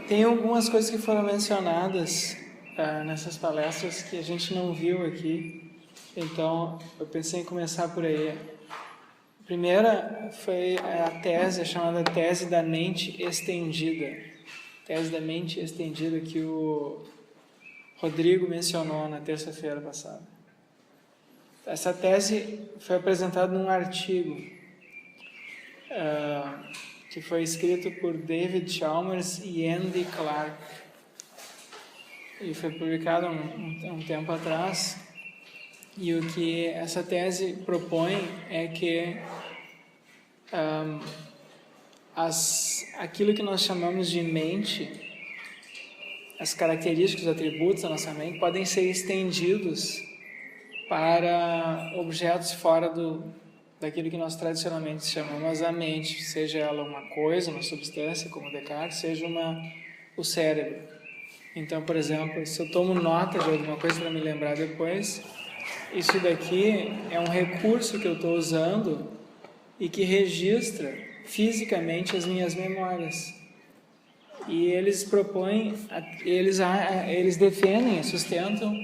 Tem algumas coisas que foram mencionadas nessas palestras que a gente não viu aqui, então eu pensei em começar por aí. A primeira foi a tese, chamada tese da mente estendida. Tese da mente estendida que o Rodrigo mencionou na terça-feira passada. Essa tese foi apresentada num artigo que foi escrito por David Chalmers e Andy Clark. E foi publicado um tempo atrás. E o que essa tese propõe é que aquilo que nós chamamos de mente, as características, os atributos da nossa mente, podem ser estendidos para objetos fora daquilo que nós tradicionalmente chamamos a mente, seja ela uma coisa, uma substância, como Descartes, seja o cérebro. Então, por exemplo, se eu tomo nota de alguma coisa para me lembrar depois, isso daqui é um recurso que eu estou usando e que registra fisicamente as minhas memórias. E eles propõem, eles defendem, sustentam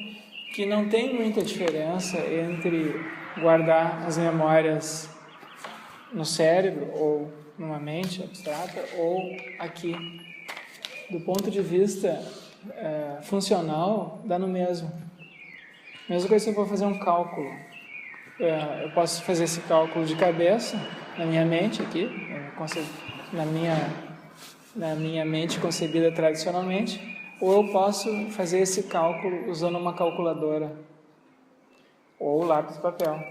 que não tem muita diferença entre guardar as memórias no cérebro ou numa mente abstrata ou aqui. Do ponto de vista funcional, dá no mesmo. Mesma coisa se eu for fazer um cálculo. Eu posso fazer esse cálculo de cabeça, na minha mente aqui, na minha mente concebida tradicionalmente, ou eu posso fazer esse cálculo usando uma calculadora ou lápis e papel.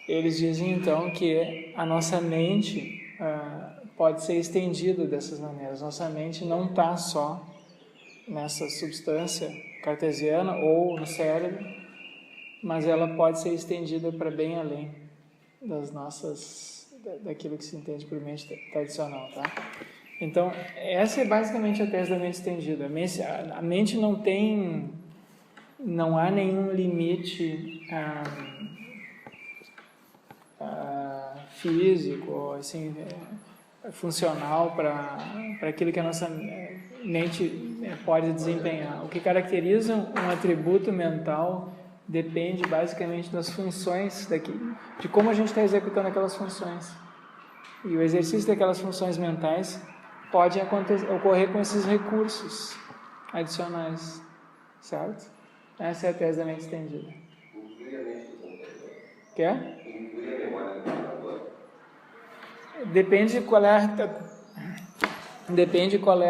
Eles dizem então que a nossa mente pode ser estendida dessas maneiras. Nossa mente não está só nessa substância cartesiana ou no cérebro, mas ela pode ser estendida para bem além daquilo que se entende por mente tradicional, tá? Então, essa é basicamente a tese da mente estendida. A mente não há nenhum limite físico, assim, funcional para aquilo que a nossa mente pode desempenhar. O que caracteriza um atributo mental depende basicamente das funções, de como a gente está executando aquelas funções. E o exercício daquelas funções mentais pode ocorrer com esses recursos adicionais, certo? Essa é a tese da mente estendida. Quer? Depende qual é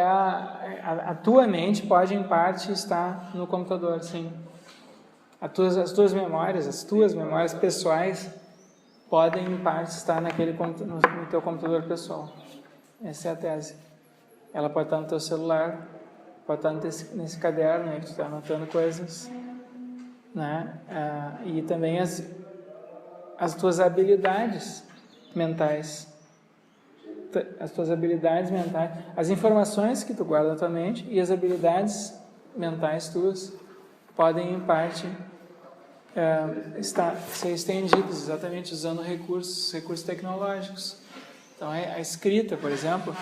a tua mente, pode em parte estar no computador, sim. As tuas memórias pessoais podem em parte estar no teu computador pessoal. Essa é a tese. Ela pode estar no teu celular, pode estar nesse caderno aí que tu está anotando coisas, né? E também as tuas habilidades mentais. As tuas habilidades mentais, as informações que tu guarda na tua mente e as habilidades mentais tuas podem em parte ser estendidas exatamente usando recursos tecnológicos. Então a escrita, por exemplo,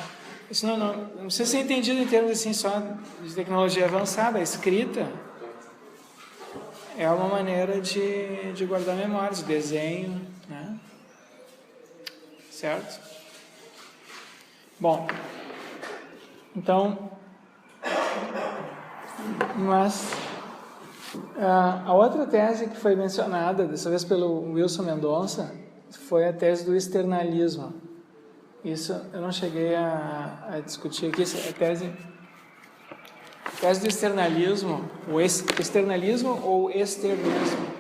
isso não precisa ser entendido em termos assim só de tecnologia avançada. A escrita é uma maneira de guardar memórias, desenho, né? Certo? Bom, então, mas a outra tese que foi mencionada, dessa vez pelo Wilson Mendonça, foi a tese do externalismo. Isso eu não cheguei a discutir aqui, a tese do externalismo, o externalismo ou externismo.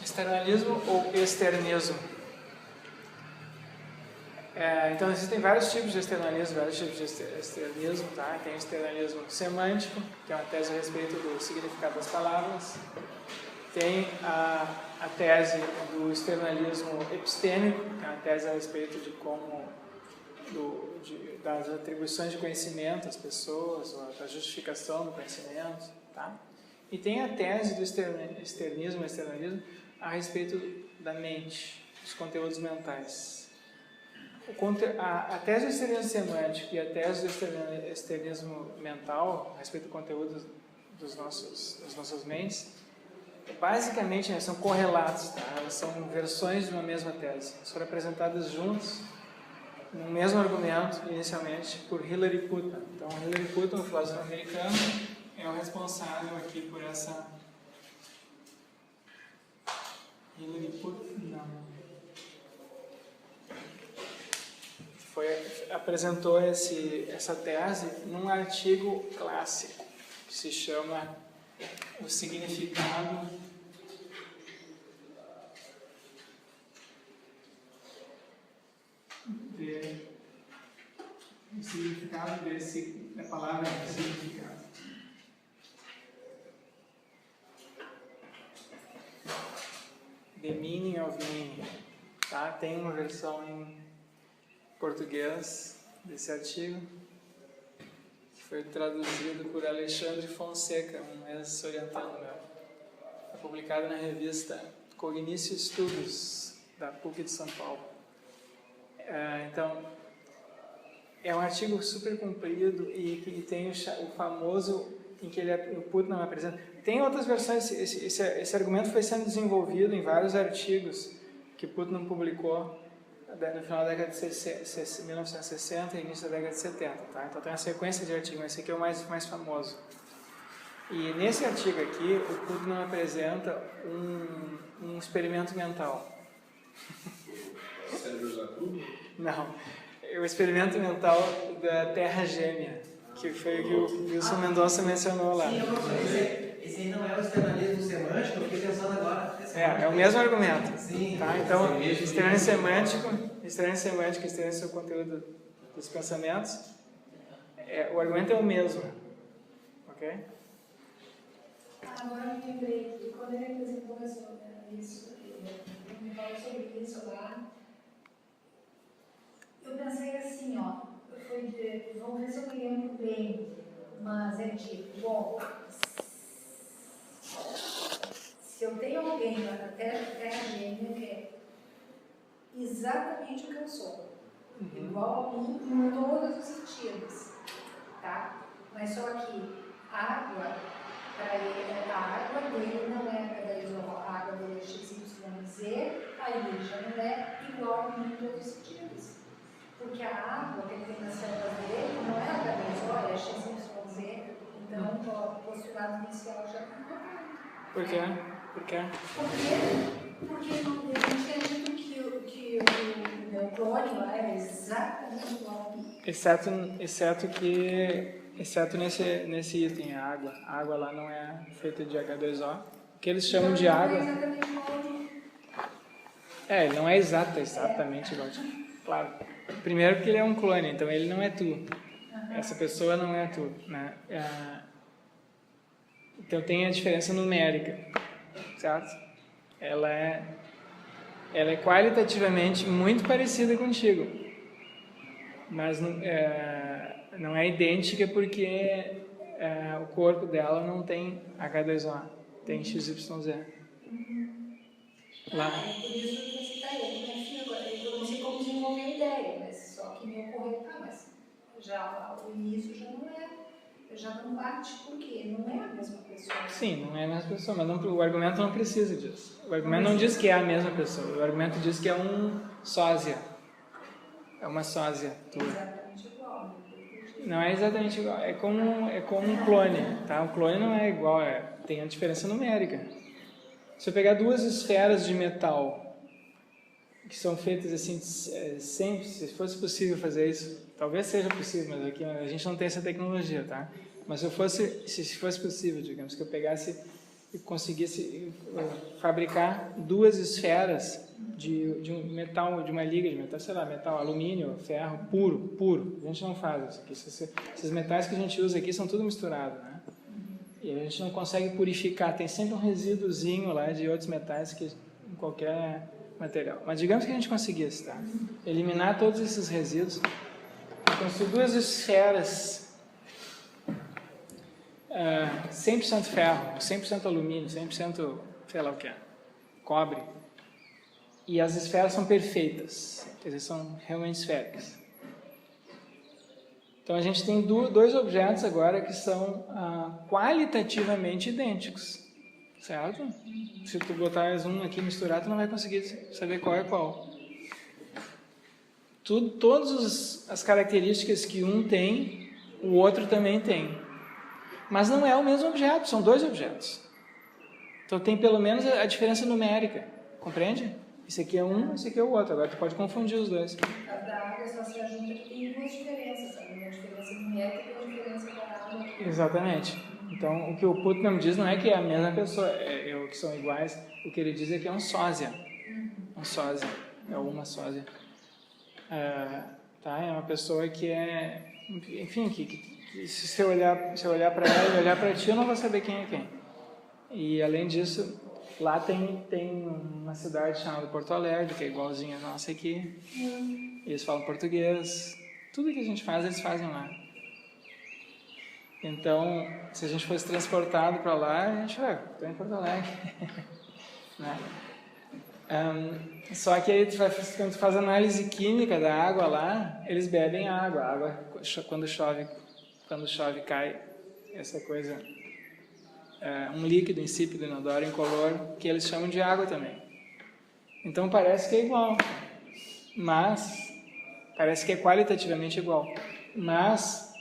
Externalismo ou externismo. Então existem vários tipos de externalismo, tá? Tem o externalismo semântico, que é uma tese a respeito do significado das palavras. Tem a tese do externalismo epistêmico, que é uma tese a respeito de como das atribuições de conhecimento às pessoas, ou da justificação do conhecimento, tá? E tem a tese do externismo, externalismo, a respeito da mente, dos conteúdos mentais. A tese do externismo semântico e a tese do externismo mental, a respeito do conteúdo das nossas mentes, basicamente, né, são correlatos, tá? Elas são versões de uma mesma tese. Elas foram apresentadas juntos, no mesmo argumento, inicialmente, por Hilary Putnam. Então, Hilary Putnam, um filósofo americano, é o responsável aqui por essa... Hilary Putnam apresentou essa tese num artigo clássico, que se chama O Significado da palavra significado. The Meaning of Meaning. Tá? Tem uma versão em português desse artigo, que foi traduzido por Alexandre Fonseca, um ex-orientando meu. Foi publicado na revista Cognicio Estudos, da PUC de São Paulo. Então, é um artigo super comprido e que tem o famoso, em que o Putnam apresenta. Tem outras versões, esse argumento foi sendo desenvolvido em vários artigos que Putnam publicou no final da década de 1960 e início da década de 70. Tá? Então tem uma sequência de artigos, mas esse aqui é o mais famoso. E nesse artigo aqui, o Putnam apresenta um experimento mental. Não, é o experimento mental da Terra Gêmea, que foi o que o Wilson Mendonça mencionou lá. Sim, esse aí não é o externalismo semântico, eu fiquei pensando agora. É o mesmo argumento. Sim. Tá? Então, externismo semântico, externismo do conteúdo dos pensamentos, o argumento é o mesmo. Ok? Agora eu me lembrei que quando ele apresentou isso, ele me falou sobre isso lá, eu pensei assim, vamos ver se eu me lembro bem, mas é tipo, bom, se eu tenho alguém na Terra Gêmea que é exatamente o que eu sou, igual a mim em todos os sentidos, tá? Mas só que a água dele não é a água dele é XYZ, aí ele já não é igual a mim em todos os sentidos. Porque a água que ele tem nas células dele não é H2O, é XYZ, então o postulado inicial já está correto. Por quê? Porque não tinha dito que o neutrónio lá era exatamente igual a mim. Exceto nesse item, a água. A água lá não é feita de H2O. O que eles chamam de água... Não é exatamente igual a mim. Ele não é exatamente igual a ti. Claro. Primeiro porque ele é um clone, então ele não é tu. Essa pessoa não é tu, né? Então tem a diferença numérica, certo? Ela é qualitativamente muito parecida contigo, mas não é idêntica porque o corpo dela não tem H2O, tem XYZ. Lá. É por isso que eu citei ele, né? Eu não sei como desenvolver a ideia, mas só que me ocorreu, mas já o início já não bate, porque não é a mesma pessoa. Sim, não é a mesma pessoa, mas o argumento não precisa disso. O argumento não diz que é a mesma pessoa, o argumento diz que é um sósia. É uma sósia tua. É exatamente igual. Não é exatamente igual, é como um clone, tá? O clone não é igual, tem a diferença numérica. Se eu pegar duas esferas de metal, que são feitas assim, sempre, se fosse possível fazer isso, talvez seja possível, mas aqui a gente não tem essa tecnologia, tá? Mas se fosse possível, digamos, que eu pegasse e conseguisse fabricar duas esferas de um metal, de uma liga de metal, sei lá, metal, alumínio, ferro, puro. A gente não faz isso aqui. Esses metais que a gente usa aqui são tudo misturado, né? E a gente não consegue purificar, tem sempre um resíduozinho lá de outros metais que em qualquer material. Mas digamos que a gente conseguisse, tá? Eliminar todos esses resíduos Então, se duas esferas, 100% ferro, 100% alumínio, 100% sei lá o que é, cobre, e as esferas são perfeitas, quer dizer, são realmente esféricas. Então, a gente tem dois objetos agora que são qualitativamente idênticos, certo? Se tu botares um aqui misturado, tu não vai conseguir saber qual é qual. Todas as características que um tem, o outro também tem. Mas não é o mesmo objeto, são dois objetos. Então tem pelo menos a diferença numérica, compreende? Esse aqui é um, esse aqui é o outro. Agora tu pode confundir os dois. A da água só se junta que tem duas diferenças, sabe? Uma diferença numérica e uma diferença da água. Exatamente. Então o que o Putnam diz não é que é a mesma pessoa, que são iguais. O que ele diz é que é um sósia. Um sósia, é uma sósia. Tá? É uma pessoa que é, enfim, que se eu olhar para ela e olhar para ti, eu não vou saber quem é quem. E além disso, lá tem uma cidade chamada Porto Alegre, que é igualzinha a nossa aqui. Eles falam português. Tudo que a gente faz, eles fazem lá. Então, se a gente fosse transportado para lá, a gente vai, estou em Porto Alegre. Né? Só que aí quando tu faz análise química da água lá, eles bebem água. A água, quando chove cai essa coisa, um líquido insípido, inodoro, incolor, que eles chamam de água também. Então parece que é igual, mas parece que é qualitativamente igual, mas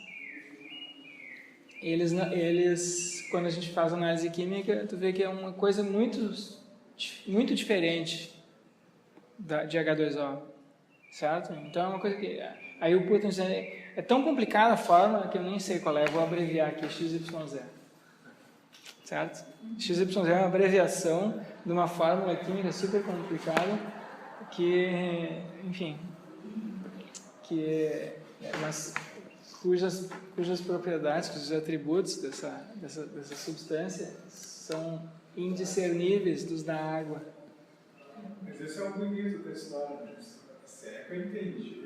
eles quando a gente faz análise química, tu vê que é uma coisa muito diferente de H2O, certo? Então é uma coisa que... Aí o Putnam diz, é tão complicada a forma que eu nem sei qual é, eu vou abreviar aqui, XYZ. Certo? XYZ é uma abreviação de uma fórmula química super complicada que, enfim, mas cujas propriedades, cujos atributos dessa substância são indiscerníveis dos da água. Mas esse é o bonito da história, né? Seca eu entendi.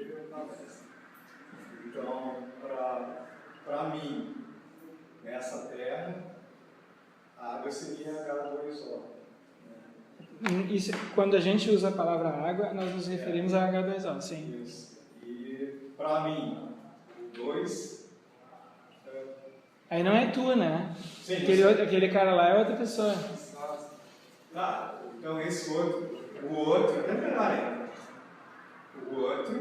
Então, para mim, nessa terra, a água seria H2O. Né? Isso, quando a gente usa a palavra água, nós nos referimos a H2O, sim. Isso. E para mim, o 2... Aí não é tu, né? Sim, aquele cara lá é outra pessoa. Tá, então esse outro, o outro, até melhor ainda. O outro,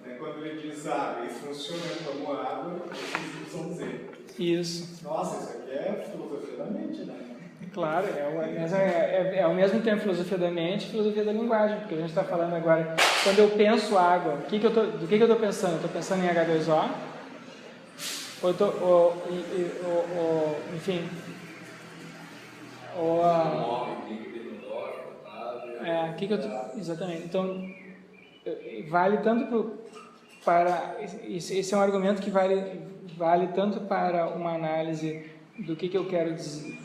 né, quando ele diz água e funciona como água, ele precisa dizer. Isso. Nossa, isso aqui é filosofia da mente, né? Claro, é ao mesmo tempo filosofia da mente e filosofia da linguagem, porque a gente está falando agora, quando eu penso água, do que eu estou pensando? Estou pensando em H2O? Enfim... Exatamente. Então, vale tanto para... Esse é um argumento que vale tanto para uma análise do que eu quero dizer,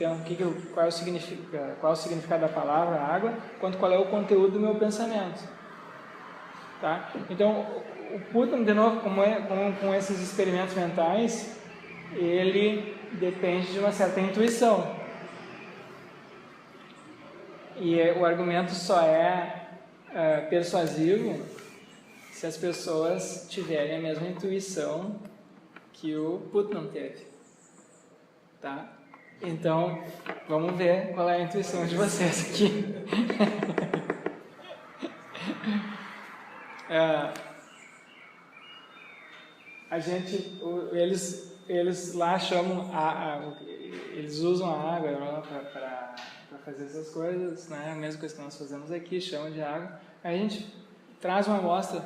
qual é o significado da palavra água, quanto qual é o conteúdo do meu pensamento. Tá? Então, o Putnam, de novo, com esses experimentos mentais, ele depende de uma certa intuição. E o argumento só é persuasivo se as pessoas tiverem a mesma intuição que o Putnam teve. Tá? Então, vamos ver qual é a intuição de vocês aqui. Eles lá chamam eles usam a água para fazer essas coisas, né? A mesma coisa que nós fazemos aqui, chamam de água. Aí a gente traz uma amostra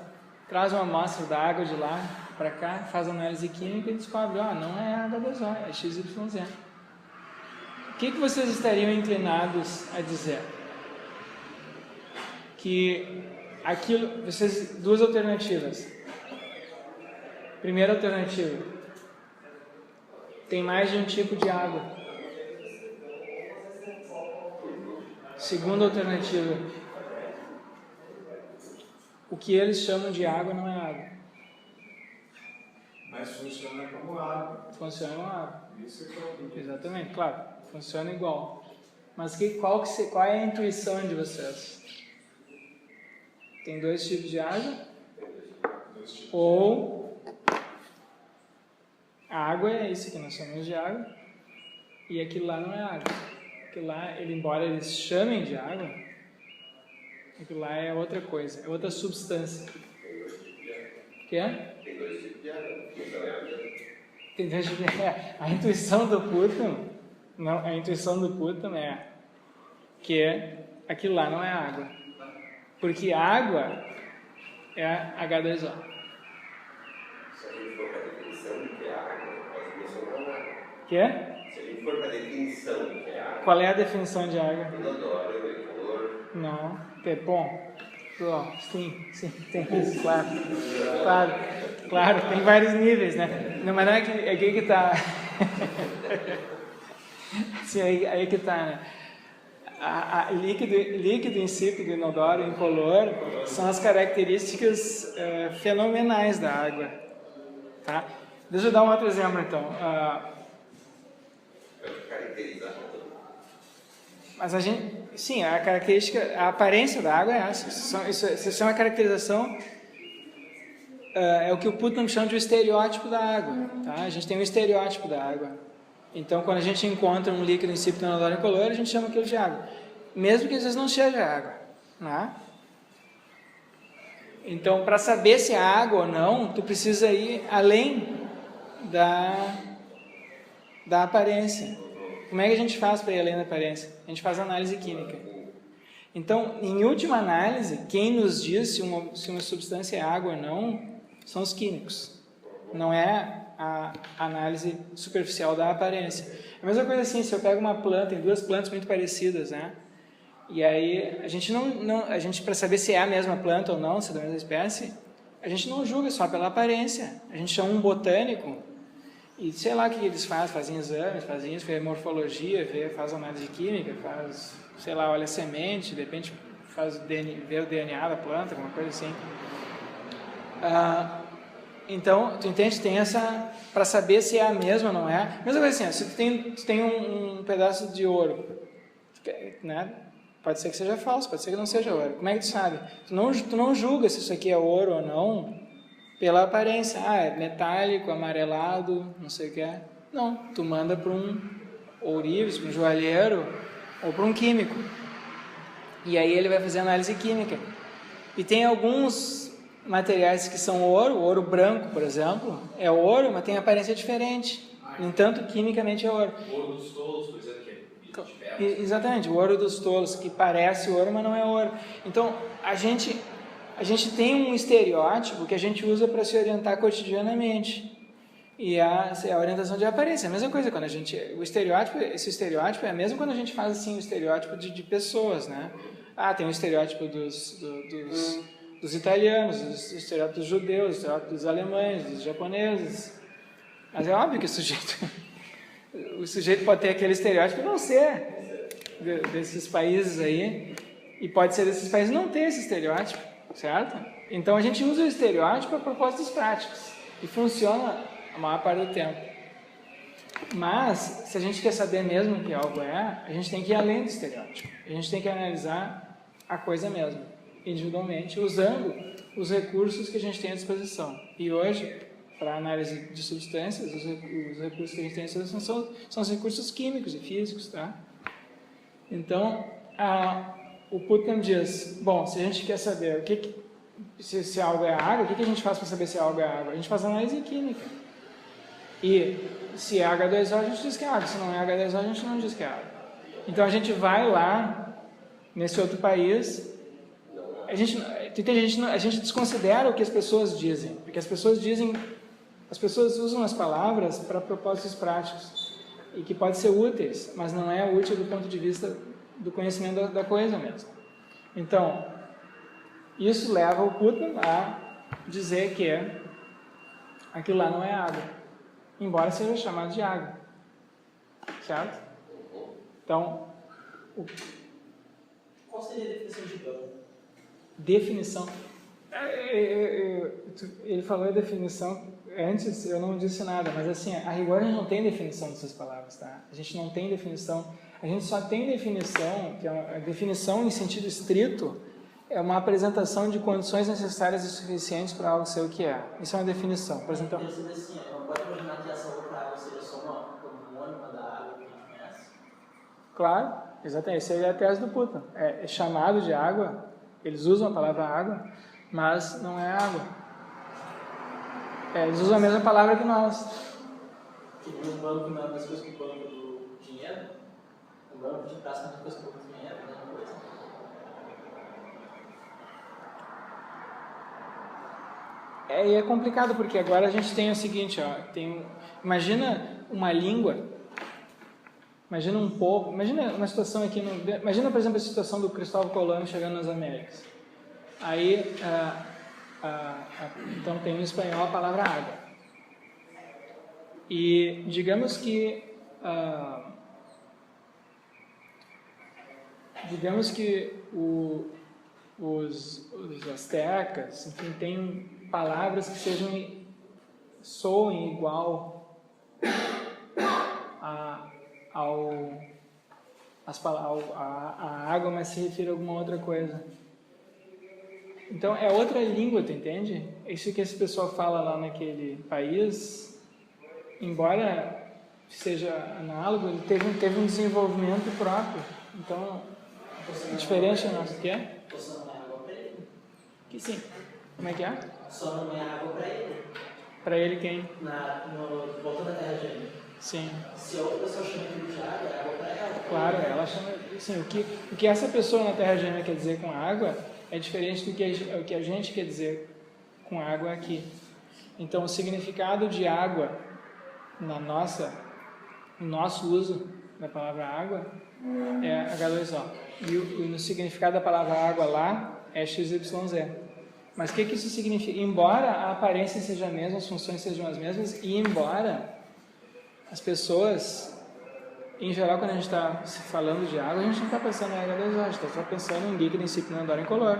da água de lá para cá, faz análise química e descobre, não é H2O, é XYZ. O que vocês estariam inclinados a dizer? Que aquilo, duas alternativas. Primeira alternativa, tem mais de um tipo de água. Segunda alternativa, o que eles chamam de água não é água. funciona como água. Funciona como água. Isso que eu... Exatamente, claro, funciona igual. Mas qual é a intuição de vocês? Tem dois tipos de água? Ou a água é isso que nós chamamos de água, e aquilo lá não é água. Aquilo lá, embora eles chamem de água, aquilo lá é outra coisa, é outra substância. Que é? Tem dois tipos de água. Então é água. Tem dois tipos de água. A intuição do Putnam, não, a intuição do Putnam é que aquilo lá não é água. Porque água é H2O. Se a gente for para a definição do que é água, pode mencionar nada. Que é? Se a gente for para a definição do que é água, Qual é a definição de água? inodoro, incolor. Não. Bom. Sim, tem isso, claro. Claro, tem vários níveis, né? Não, mas não é que aqui que tá. Sim, aí que tá, né? Líquido, insípido, inodoro, incolor são as características fenomenais da água. Tá? Deixa eu dar um outro exemplo, então. Caracterizar. Mas a gente, sim, a característica, a aparência da água é essa. Isso é uma caracterização, é o que o Putnam chama de estereótipo da água. Tá? A gente tem um estereótipo da água. Então, quando a gente encontra um líquido insípido, inodoro, incolor, a gente chama aquilo de água. Mesmo que às vezes não seja água. Né? Então, para saber se é água ou não, tu precisa ir além da aparência. Como é que a gente faz para ir além da aparência? A gente faz análise química. Então, em última análise, quem nos diz se uma substância é água ou não, são os químicos. Não é a análise superficial da aparência. A mesma coisa assim, se eu pego uma planta, tem duas plantas muito parecidas, né? E aí, a gente para saber se é a mesma planta ou não, se é da mesma espécie, a gente não julga só pela aparência. A gente chama um botânico e sei lá o que eles fazem exames, fazem isso, vê morfologia, faz análise química, faz, sei lá, olha a semente, de repente vê o DNA da planta, alguma coisa assim. Então, tu entende? Tem essa, para saber se é a mesma ou não é. Mesma coisa assim, se tu tem um pedaço de ouro, né? Pode ser que seja falso, pode ser que não seja ouro. Como é que tu sabe? Tu não julga se isso aqui é ouro ou não pela aparência. É metálico, amarelado, não sei o que é. Não, tu manda para um ourives, para um joalheiro ou para um químico. E aí ele vai fazer análise química. E tem alguns materiais que são ouro, o ouro branco, por exemplo, é ouro, mas tem aparência diferente. No entanto, quimicamente é ouro. O ouro dos tolos, por exemplo, que é de ferro. Exatamente, o ouro dos tolos, que parece ouro, mas não é ouro. Então, a gente tem um estereótipo que a gente usa para se orientar cotidianamente. E a orientação de aparência, a mesma coisa, quando esse estereótipo é mesmo quando a gente faz assim, o estereótipo de pessoas, né? Tem um estereótipo dos italianos, o estereótipo dos judeus, o estereótipo dos alemães, dos japoneses. Mas é óbvio que o sujeito pode ter aquele estereótipo e não ser desses países aí, e pode ser desses países não ter esse estereótipo, certo? Então a gente usa o estereótipo para propósitos práticos, e funciona a maior parte do tempo. Mas, se a gente quer saber mesmo o que algo é, a gente tem que ir além do estereótipo. A gente tem que analisar a coisa mesmo, individualmente, usando os recursos que a gente tem à disposição. E hoje, para análise de substâncias, os recursos que a gente tem à disposição são os recursos químicos e físicos, tá? Então, o Putnam diz, bom, se a gente quer saber se algo é água, o que a gente faz para saber se algo é água? A gente faz análise química. E se é H2O, a gente diz que é água. Se não é H2O, a gente não diz que é água. Então a gente vai lá, nesse outro país, a gente desconsidera o que as pessoas dizem. Porque as pessoas usam as palavras para propósitos práticos. E que podem ser úteis, mas não é útil do ponto de vista do conhecimento da coisa mesmo. Então, isso leva o Putnam a dizer que aquilo lá não é água. Embora seja chamado de água. Certo? Então, Qual seria a definição de banho? definição. Ele falou a definição, antes eu não disse nada, mas assim, a rigor a gente não tem definição dessas palavras, tá? A gente não tem definição, a gente só tem definição, que é a definição em sentido estrito, é uma apresentação de condições necessárias e suficientes para algo ser o que é. Isso é uma definição. Por exemplo, Assim, não pode imaginar que essa outra água seja só uma homônima da água que a gente conhece? claro, exatamente, essa é a tese do Putnam. É chamado de água, eles usam a palavra água, mas não é água. Eles usam a mesma palavra que nós. Que um banco não é a mesma coisa que o banco do dinheiro? Um banco de praça não é a mesma coisa que o banco do dinheiro? É a mesma coisa. E é complicado porque agora a gente tem o seguinte, ó, imagina uma língua, imagina um povo, imagina uma situação aqui, imagina por exemplo a situação do Cristóvão Colombo chegando nas Américas. Aí, então tem no espanhol a palavra água. E digamos que os astecas, enfim, têm palavras que soem igual a água, mas se refere a alguma outra coisa. Então é outra língua, tu entende? Isso que esse pessoal fala lá naquele país, embora seja análogo, ele teve um desenvolvimento próprio. Então é diferente do nosso, que é? Só não é água para ele? Que sim. Como é que é? Só não é água para ele. Para ele quem? Voltando à terra gêmea. Sim. Se a outra pessoa chama aquilo de água, é água para ela. Claro, ela chama. Sim, o que essa pessoa na terra gêmea quer dizer com água é diferente do que a gente quer dizer com água aqui. Então, o significado de água no nosso uso da palavra água é H2O. E no significado da palavra água lá é XYZ. Mas o que isso significa? Embora a aparência seja a mesma, as funções sejam as mesmas, e embora as pessoas, em geral, quando a gente está falando de água, a gente não está pensando em H2O, a gente está só pensando em líquido, incipient, odor, incolor.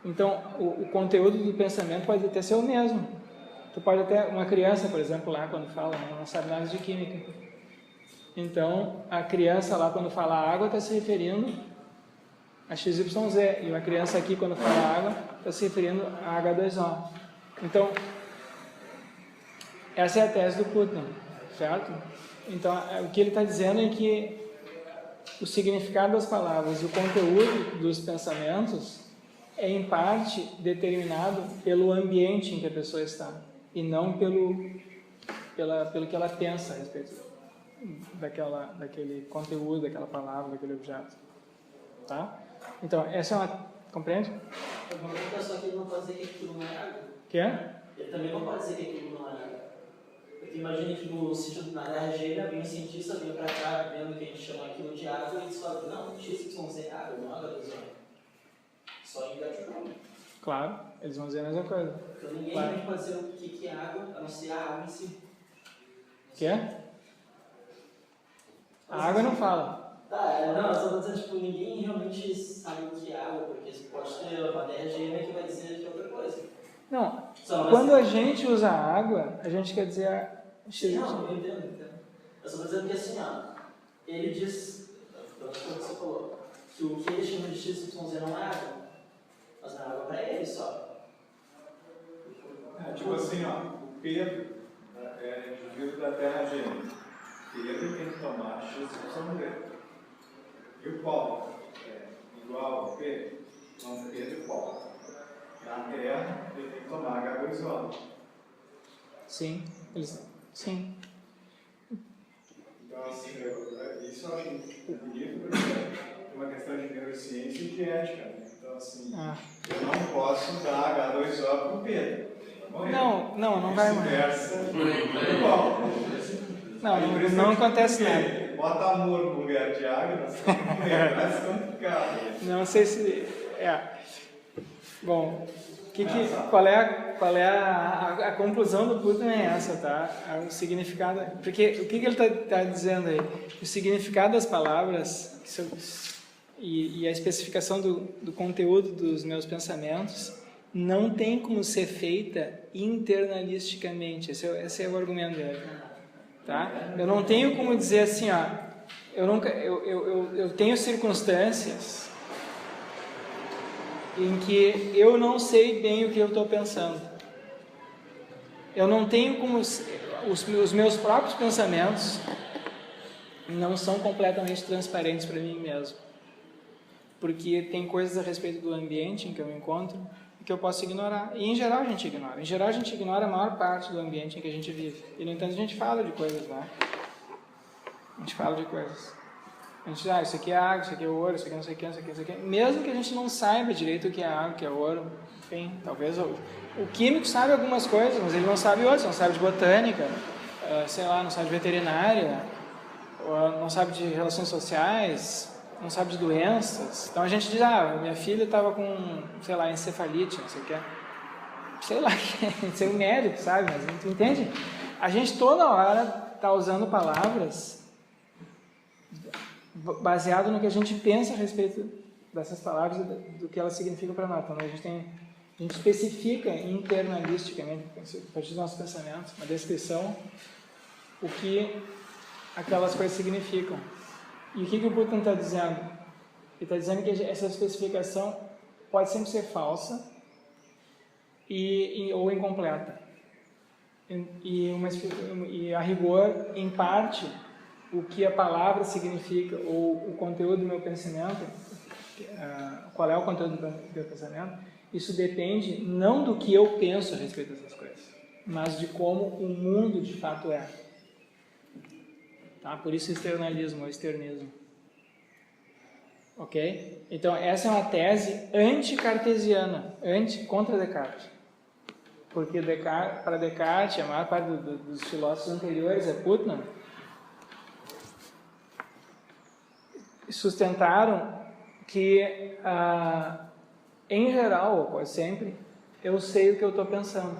Então, o conteúdo do pensamento pode até ser o mesmo. Tu pode até, uma criança, por exemplo, lá quando fala, não sabe nada de química. Então, a criança lá quando fala água está se referindo a XYZ, e uma criança aqui quando fala água está se referindo a H2O. Então, essa é a tese do Putnam, certo? Então, o que ele está dizendo é que o significado das palavras e o conteúdo dos pensamentos é, em parte, determinado pelo ambiente em que a pessoa está, e não pelo que ela pensa a respeito daquele conteúdo, daquela palavra, daquele objeto. Tá? Então, essa é uma... Compreende? Uma pessoa que ele não pode dizer que aquilo não é água. Quê? Ele também não pode dizer que aquilo não é água. Porque imagina que no sítio na terra gêmea, vem um cientista, vem pra cá, vendo que a gente chama aquilo de água, e eles falam, não, XYZ é água, não é água dos homens. Só em gato. Claro, eles vão dizer a mesma coisa. Então ninguém Claro. realmente pode dizer o que é água, a não ser a água em si. Quê? A água não fala. Tá, não, eu só tô dizendo, tipo, ninguém realmente sabe o que é água, porque você pode ter uma terra gêmea que vai dizer que é outra coisa. Não, Só quando a gente usa água, a gente quer dizer a XY. Não, eu entendo. Eu só tô dizendo que assim, ó, ele diz, pelo que você falou, que o que ele chama de XYZ não é água, mas não é água pra ele só. Tipo assim, ó, o Pedro é indivíduo da terra gêmea. Pedro tem que tomar XYZ. E o Paulo é igual ao Pedro? Então, Pedro e Paulo. Na terra, ele tem que tomar H2O. Sim, sim. Então, assim, isso eu acho bonito porque é uma questão de neurociência e de ética. Né? Então, assim, eu não posso dar H2O para o Pedro. Não vai morrer. Vice-versa, igual. Não acontece nada. Bota amor no lugar de água, é mais complicado. Não sei se... Bom, qual é a conclusão do Putnam é essa, tá? O significado... Porque o que ele está dizendo aí? O significado das palavras e a especificação do conteúdo dos meus pensamentos não tem como ser feita internalisticamente. Esse é o argumento dele. Tá? Eu não tenho como dizer assim, ó, eu tenho circunstâncias em que eu não sei bem o que eu estou pensando. Eu não tenho como... Os meus próprios pensamentos não são completamente transparentes para mim mesmo. Porque tem coisas a respeito do ambiente em que eu me encontro que eu posso ignorar. E em geral a gente ignora. Em geral a gente ignora a maior parte do ambiente em que a gente vive. E no entanto a gente fala de coisas, né? A gente fala de coisas. A gente diz, isso aqui é água, isso aqui é ouro, isso aqui não sei o que, isso aqui, isso aqui. Mesmo que a gente não saiba direito o que é água, o que é ouro, enfim, talvez o químico sabe algumas coisas, mas ele não sabe outras, não sabe de botânica, sei lá, não sabe de veterinária, não sabe de relações sociais, não sabe de doenças. Então a gente diz, minha filha estava com, sei lá, encefalite, não sei o que. Sei lá, ser um médico, sabe? Mas tu entende? A gente toda hora está usando palavras baseado no que a gente pensa a respeito dessas palavras e do que elas significam para nós. Então a gente especifica internalisticamente, a partir dos nossos pensamentos, uma descrição, o que aquelas coisas significam. E o que o Buddha está dizendo? Ele está dizendo que essa especificação pode sempre ser falsa ou incompleta. E a rigor, em parte, o que a palavra significa, ou o conteúdo do meu pensamento, qual é o conteúdo do meu pensamento, isso depende não do que eu penso a respeito dessas coisas, mas de como o mundo de fato é. Tá? Por isso externalismo ou externismo. Ok? Então essa é uma tese anti-cartesiana, contra Descartes. Porque para Descartes, a maior parte dos filósofos anteriores, Putnam, sustentaram que, em geral, ou quase sempre, eu sei o que eu estou pensando.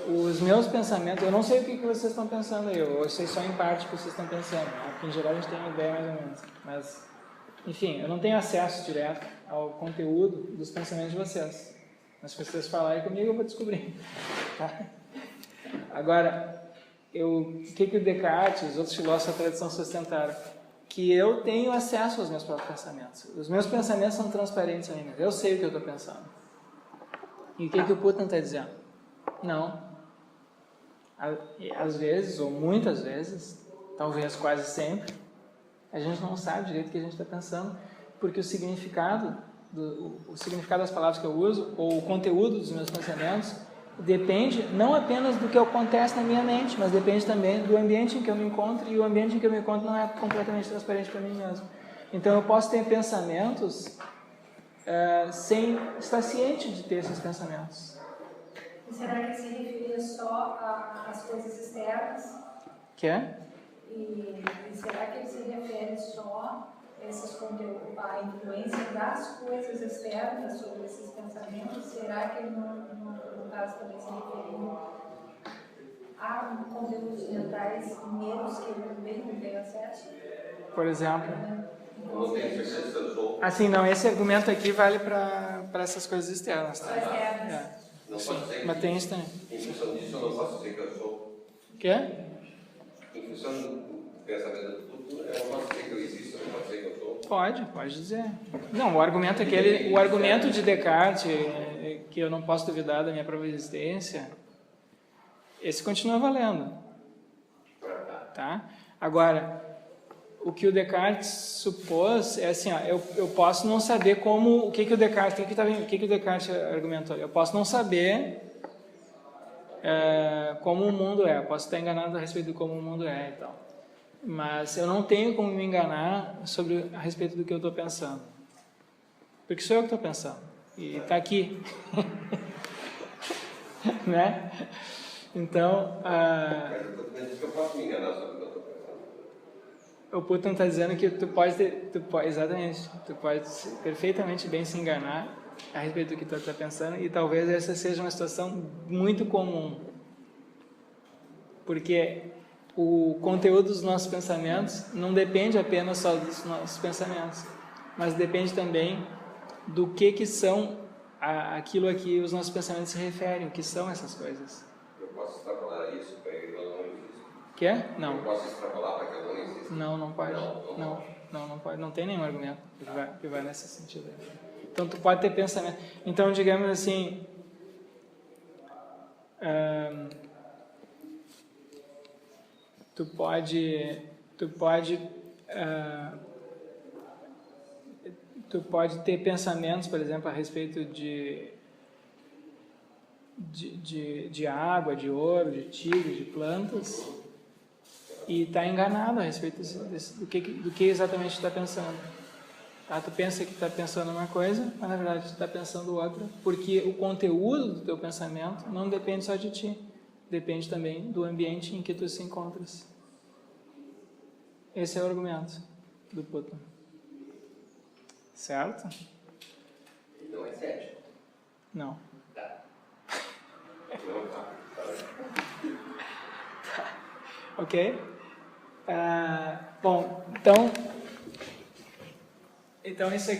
Os meus pensamentos, eu não sei o que vocês estão pensando aí, eu sei só em parte o que vocês estão pensando, né? Porque em geral a gente tem uma ideia mais ou menos. Mas, enfim, eu não tenho acesso direto ao conteúdo dos pensamentos de vocês. Mas se vocês falarem comigo, eu vou descobrir. Tá? Agora, o que o Descartes e os outros filósofos da tradição sustentaram? Que eu tenho acesso aos meus próprios pensamentos. Os meus pensamentos são transparentes a mim mesmo. Eu sei o que eu estou pensando. E o que o Putnam está dizendo? Não. Às vezes, ou muitas vezes, talvez quase sempre, a gente não sabe direito o que a gente está pensando, porque o significado das palavras que eu uso, ou o conteúdo dos meus pensamentos, depende não apenas do que acontece na minha mente, mas depende também do ambiente em que eu me encontro, e o ambiente em que eu me encontro não é completamente transparente para mim mesmo. Então eu posso ter pensamentos sem estar ciente de ter esses pensamentos. E será que ele se referia só às coisas externas? Quer? E será que ele se refere só a esses conteúdos, a influência das coisas externas sobre esses pensamentos? Será que ele no caso também se referiu a conteúdos mentais menos que ele também não tem acesso? Por exemplo? Não tem certeza se eu sou. Assim, não, esse argumento aqui vale para essas coisas externas. Tá? Não pode ser. Mas tem isso também. Em função disso, eu não posso dizer que eu sou. Quê? Em função do pensamento do futuro, eu não posso dizer que eu existo, eu não posso dizer que eu sou. Pode dizer. Não, o argumento é o argumento de Descartes, que eu não posso duvidar da minha própria existência, esse continua valendo. Tá? Agora, o que o Descartes supôs é assim, eu posso não saber como, o que o Descartes argumentou. Eu posso não saber como o mundo é, eu posso estar enganado a respeito de como o mundo é e tal. Mas eu não tenho como me enganar a respeito do que eu estou pensando. Porque sou eu que estou pensando. E está aqui. Né? Então... Eu posso me enganar sobre o que eu estou pensando. O Putnam está dizendo que exatamente, tu pode perfeitamente bem se enganar a respeito do que tu está pensando, e talvez essa seja uma situação muito comum. Porque o conteúdo dos nossos pensamentos não depende apenas só dos nossos pensamentos, mas depende também do que são aquilo a que os nossos pensamentos se referem, o que são essas coisas. Eu posso extrapolar isso para que ela não existe. Quer? Não. Eu posso extrapolar para que ela não existe. Não pode. Não pode. Não tem nenhum argumento que vai nesse sentido. Então, tu pode ter pensamento. Então, digamos assim, tu pode ter pensamentos, por exemplo, a respeito de água, de ouro, de tigre, de plantas, e está enganado a respeito do que exatamente tu está pensando. Tá? Tu pensa que está pensando uma coisa, mas na verdade tu está pensando outra, porque o conteúdo do teu pensamento não depende só de ti, depende também do ambiente em que tu se encontras. Esse é o argumento do Putnam. Certo? Não é cético. Não. Tá. Não, tá. Ok? Bom, então isso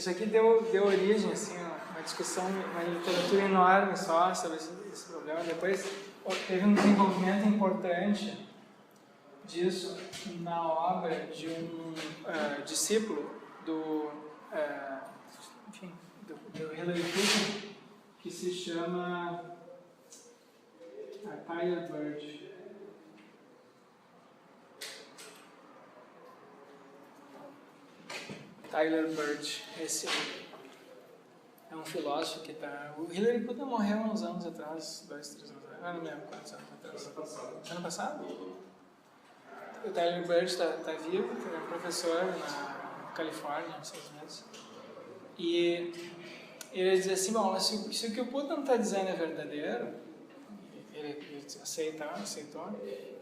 aqui deu origem assim, a uma discussão, uma literatura enorme só sobre esse problema. Depois teve um desenvolvimento importante disso na obra de um discípulo do Hilary Clinton, que se chama Tyler Bird. Tyler Bird, esse é um filósofo que está... O Hilary Clinton morreu há uns anos atrás, 2, 3 anos atrás, eu não me lembro quantos anos atrás. Ano passado? O Tyler Bird está vivo, é professor na Califórnia, nos Estados Unidos. E ele diz assim, bom, se o que o Putnam está dizendo é verdadeiro, ele aceitou,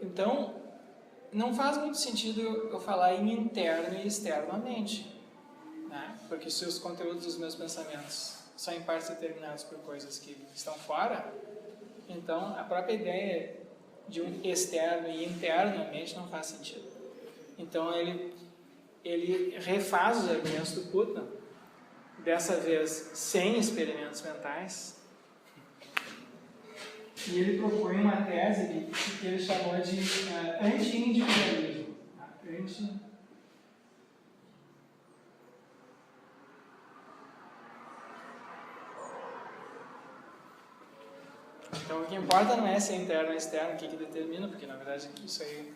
então não faz muito sentido eu falar em interno e externamente, né? Porque se os conteúdos dos meus pensamentos são em partes determinados por coisas que estão fora, então a própria ideia de um externo e internamente não faz sentido. Então ele refaz os argumentos do Putnam, dessa vez sem experimentos mentais, e ele propõe uma tese que ele chamou de anti-individualismo. Então o que importa não é se é interno ou externo, o que determina, porque na verdade isso aí,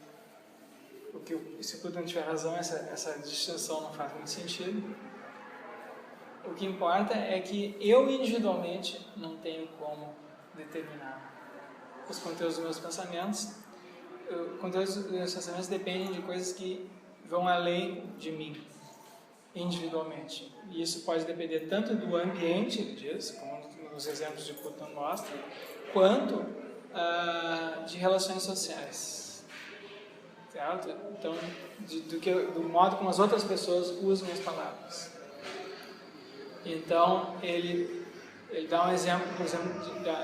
se o Putnam tiver razão, essa distinção não faz muito sentido. O que importa é que eu individualmente não tenho como determinar os conteúdos dos meus pensamentos. Os conteúdos dos meus pensamentos dependem de coisas que vão além de mim, individualmente. E isso pode depender tanto do ambiente, ele diz, como os exemplos de Putnam mostram, quanto de relações sociais. Certo? Então, do modo como as outras pessoas usam as palavras. Então, ele dá um exemplo, por exemplo,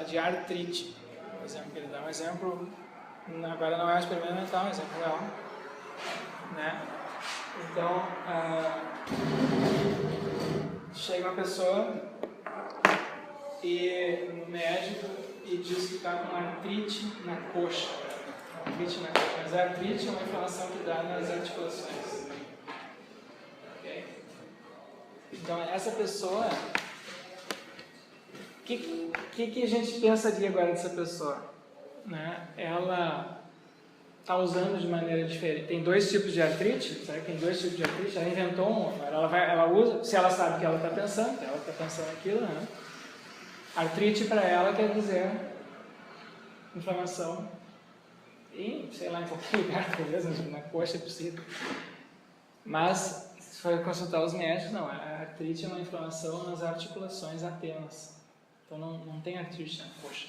de artrite. Por exemplo, ele dá um exemplo, agora não é um experimento mental, é um exemplo real. Né? Então, chega uma pessoa no médico e diz que está com artrite na coxa. Mas a artrite é uma inflamação que dá nas articulações. Ok? Então, essa pessoa, o que a gente pensaria agora dessa pessoa? Né? Ela está usando de maneira diferente. Tem 2 tipos de artrite, será que tem 2 tipos de artrite? Ela inventou um, ela usa, se ela sabe o que ela está pensando aquilo, né? Artrite para ela quer dizer inflamação em, sei lá, em qualquer lugar, talvez, na coxa é possível. Mas, se for consultar os médicos, não, a artrite é uma inflamação nas articulações apenas. Então não tem artrite na coxa.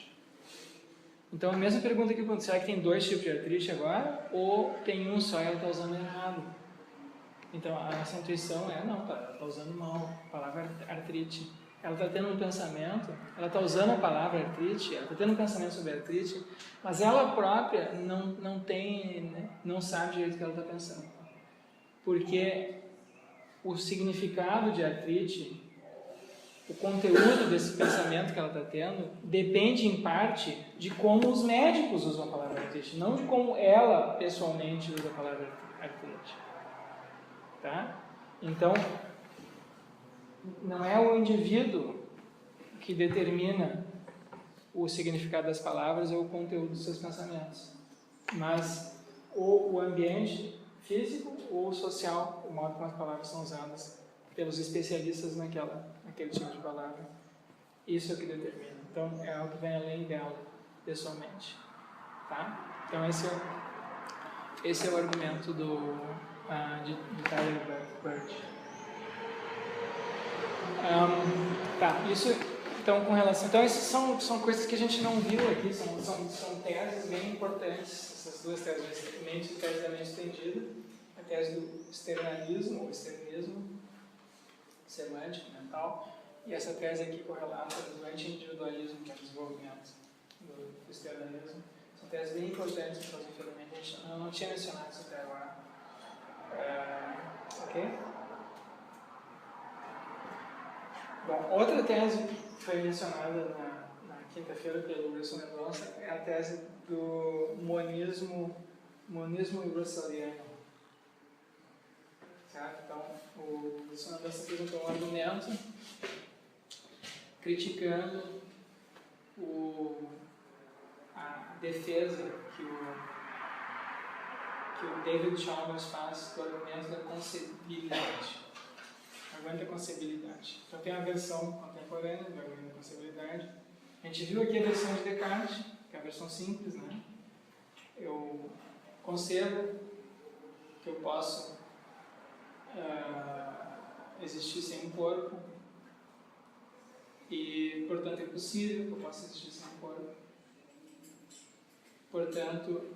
Então a mesma pergunta que eu pergunto, será que tem 2 tipos de artrite agora? Ou tem um só e ela está usando errado? Então a nossa intuição não, ela está usando mal a palavra artrite. Ela está tendo um pensamento, ela está usando a palavra artrite, ela está tendo um pensamento sobre artrite, mas ela própria não tem, né, não sabe direito o que ela está pensando. porque o significado de artrite, o conteúdo desse pensamento que ela está tendo, depende em parte de como os médicos usam a palavra artrite, não de como ela pessoalmente usa a palavra artrite. Tá? Então, não é o indivíduo que determina o significado das palavras ou o conteúdo dos seus pensamentos, mas o ambiente físico ou social, o modo como as palavras são usadas pelos especialistas naquele tipo de palavra. Isso é o que determina. Então, é algo que vem além dela, pessoalmente. Tá? Então, esse é o argumento de Tyler Bird. Isso, então, com relação... Então, essas são coisas que a gente não viu aqui, são teses bem importantes, essas duas teses, a tese da mente estendida, a tese do externalismo, ou externismo, semântico, mental, e essa tese aqui correlata do anti-individualismo, que é o desenvolvimento do externalismo. São teses bem importantes para a filosofia da mente. Eu não tinha mencionado isso até agora. Ok? Bom, outra tese que foi mencionada na quinta-feira pelo Wilson Mendonça é a tese do monismo russeliano. Certo? Então, o Wilson Mendonça apresentou um argumento criticando a defesa que o David Chalmers faz do argumento da concebibilidade. O argumento da concebibilidade. Então, tem a versão contemporânea do argumento da concebibilidade. A gente viu aqui a versão de Descartes, que é a versão simples, né? Eu concebo que eu posso existir sem um corpo e, portanto, é possível que eu possa existir sem um corpo. Portanto,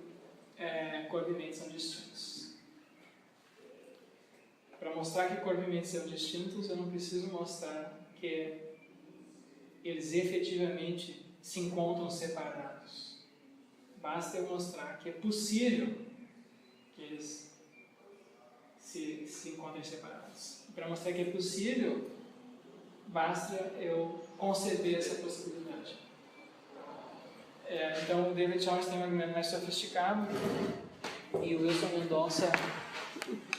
corpo e mente são distintos. Para mostrar que corpo e mente são distintos, eu não preciso mostrar que eles efetivamente se encontram separados. Basta eu mostrar que é possível que eles se encontrem separados. Para mostrar que é possível, basta eu conceber essa possibilidade. Então, o David Chalmers tem um argumento mais sofisticado e o Wilson Mendonça...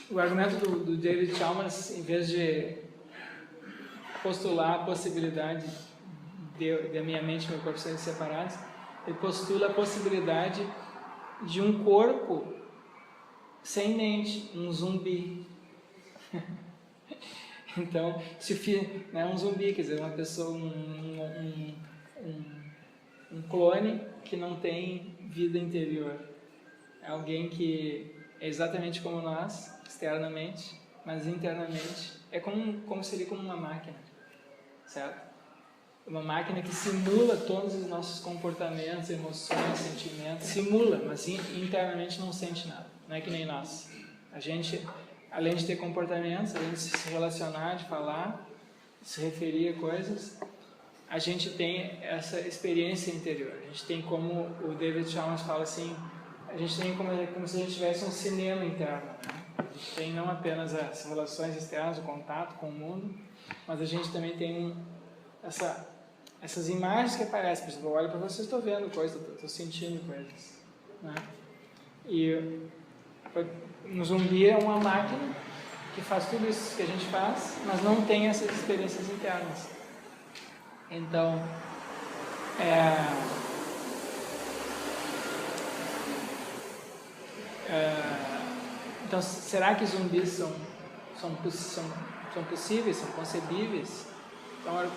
O argumento do David Chalmers, em vez de postular a possibilidade de a minha mente e meu corpo serem separados, ele postula a possibilidade de um corpo sem mente, um zumbi. Então, um zumbi, quer dizer, uma pessoa, um clone que não tem vida interior. É alguém que é exatamente como nós, externamente, mas internamente é como seria como uma máquina, certo? Uma máquina que simula todos os nossos comportamentos, emoções, sentimentos, simula, mas internamente não sente nada. Não é que nem nós. A gente, além de ter comportamentos, além de se relacionar, de falar, de se referir a coisas, a gente tem essa experiência interior. A gente tem, como o David Chalmers fala assim, a gente tem como se a gente tivesse um cinema interno, né? A gente tem não apenas as relações externas, o contato com o mundo, mas a gente também tem essas imagens que aparecem. Por exemplo, eu olho para vocês, estou vendo coisas, estou sentindo coisas, né? E no zumbi é uma máquina que faz tudo isso que a gente faz, mas não tem essas experiências internas. Então, então, será que zumbis são possíveis, são concebíveis? Então,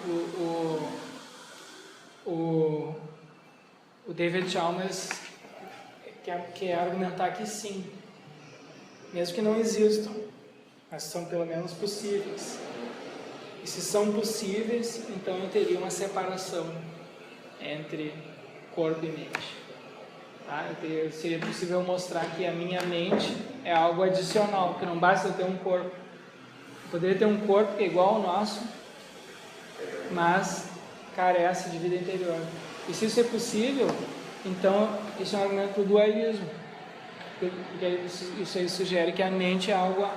o David Chalmers quer argumentar que sim, mesmo que não existam, mas são pelo menos possíveis. E se são possíveis, então eu teria uma separação entre corpo e mente. Tá? Seria possível mostrar que a minha mente é algo adicional, que não basta eu ter um corpo. Eu poderia ter um corpo que é igual ao nosso, mas carece de vida interior. E se isso é possível, então isso é um argumento do dualismo. Porque isso aí sugere que a mente é algo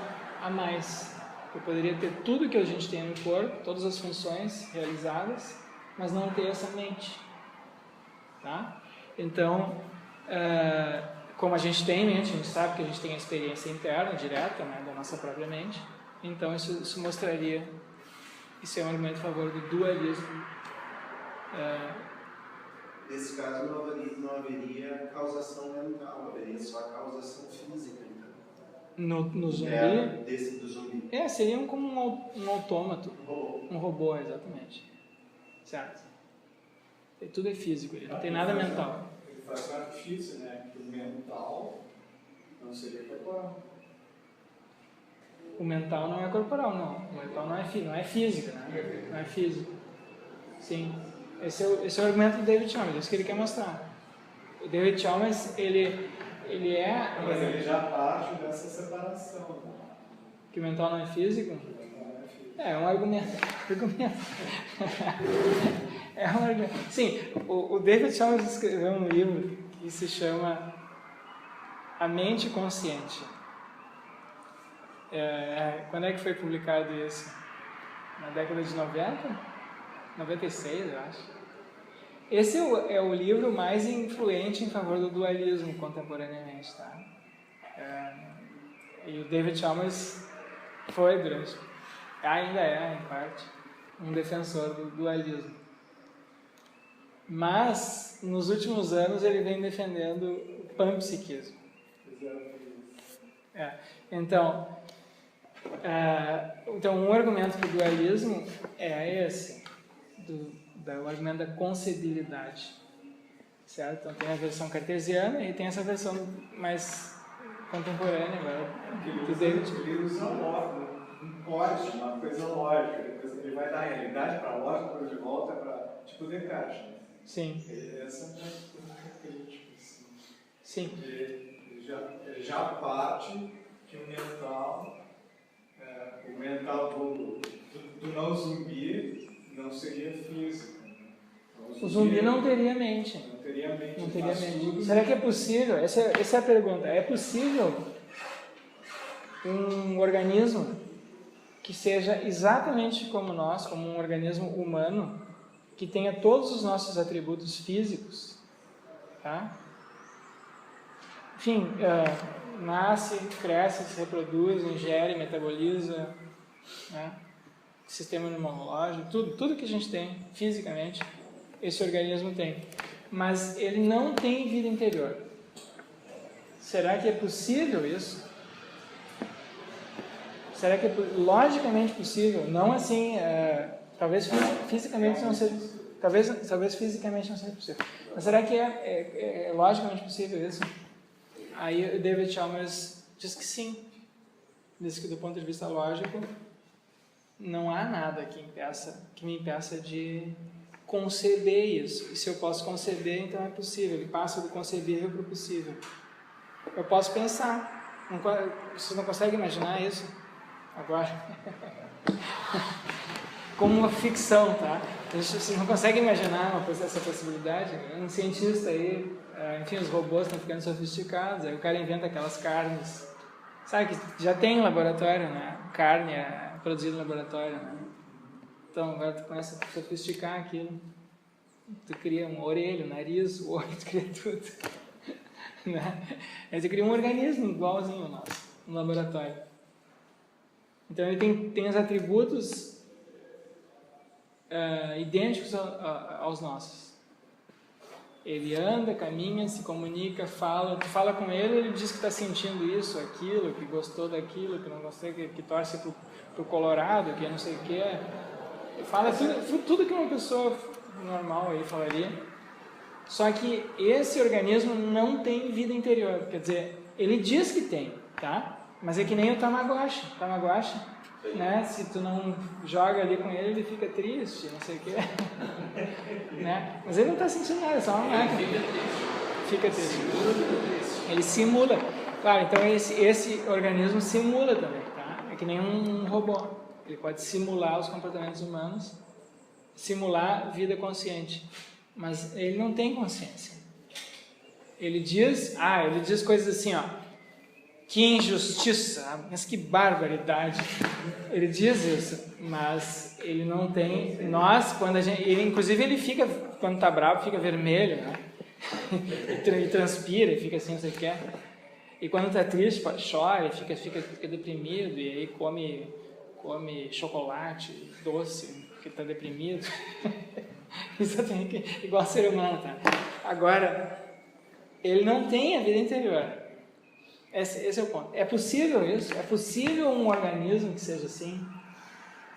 a mais. Eu poderia ter tudo que a gente tem no corpo, todas as funções realizadas, mas não ter essa mente. Tá? Então, como a gente tem mente, a gente sabe que a gente tem a experiência interna, direta, né, da nossa própria mente, então isso mostraria, isso é um argumento a favor do dualismo. Nesse caso não haveria causação mental, haveria só a causação física, então. No zumbi? Do zumbi. Seria como um autômato, um robô, exatamente. Certo? E tudo é físico, ele não tem nada mental. Ele faz um artifício, né? Que o mental não seria corporal. O mental não é corporal, não. O mental não é físico, né? Não é físico. Sim. Esse é o argumento do David Chalmers, isso que ele quer mostrar. O David Chalmers, ele é... Mas ele já parte dessa separação. Né? Que o mental não é físico? É um argumento. É um argumento. Sim, o David Chalmers escreveu um livro que se chama A Mente Consciente. Quando é que foi publicado isso? Na década de 90? 96, eu acho. Esse é o livro mais influente em favor do dualismo contemporaneamente, tá? E o David Chalmers foi ainda é, em parte, um defensor do dualismo. Mas, nos últimos anos, ele vem defendendo o panpsiquismo. Então, um argumento para o dualismo é esse, o argumento da concebilidade, certo? Então tem a versão cartesiana e tem essa versão mais contemporânea agora do David. Ele usa um pode, uma coisa lógica, depois ele vai dar a realidade para a lógica, depois de volta para tipo Descartes. Né? Sim. Essa é uma crítica. Assim. Sim. Ele já parte que o mental do não zumbi não seria físico. O zumbi não teria mente. Não teria mente. Não teria mente. Será que é possível? Essa é a pergunta. É possível um organismo que seja exatamente como nós, como um organismo humano, que tenha todos os nossos atributos físicos, tá? Enfim, nasce, cresce, se reproduz, ingere, metaboliza, né? Sistema imunológico, tudo que a gente tem fisicamente, esse organismo tem. Mas ele não tem vida interior. Será que é possível isso? Será que é logicamente possível? Não assim, talvez fisicamente não seja, talvez fisicamente não seja possível. Mas será que é logicamente possível isso? Aí o David Chalmers diz que sim. Diz que do ponto de vista lógico, não há nada que me impeça de conceber isso. E se eu posso conceber, então é possível. Ele passa do concebível para o possível. Eu posso pensar. Vocês não conseguem imaginar isso agora? Como uma ficção, tá? Vocês não conseguem imaginar essa possibilidade? Um cientista aí, enfim, os robôs estão ficando sofisticados, aí o cara inventa aquelas carnes, sabe que já tem em laboratório, né? Carne é produzida em laboratório, né? Então agora tu começa a sofisticar aquilo, tu cria uma orelha, um nariz, o olho, tu cria tudo, né? Aí tu cria um organismo igualzinho ao nosso, no laboratório. Então ele tem os atributos idênticos aos nossos. Ele anda, caminha, se comunica, fala. Tu fala com ele, ele diz que está sentindo isso, aquilo, que gostou daquilo, que não gostou, que torce pro Colorado, que não sei o que. Ele fala tudo que uma pessoa normal aí falaria. Só que esse organismo não tem vida interior. Quer dizer, ele diz que tem, tá? Mas é que nem o Tamagotchi. Tamagotchi, né? Se tu não joga ali com ele, ele fica triste, não sei o quê. Né? Mas ele não está sentindo nada, é só uma máquina. Fica triste. Ele simula. Claro, então esse organismo simula também, tá? É que nem um robô. Ele pode simular os comportamentos humanos, simular vida consciente. Mas ele não tem consciência. Ele diz coisas assim, ó. Que injustiça, mas que barbaridade. Ele diz isso, mas ele não tem. Nós, quando a gente. Ele, inclusive, ele fica, quando tá bravo, fica vermelho, né? E transpira, e fica assim, não sei o que. E quando tá triste, chora, fica deprimido, e aí come chocolate doce, porque tá deprimido. Isso tem que, igual ser humano, tá? Agora, ele não tem a vida interior. Esse é o ponto. É possível isso? É possível um organismo que seja assim?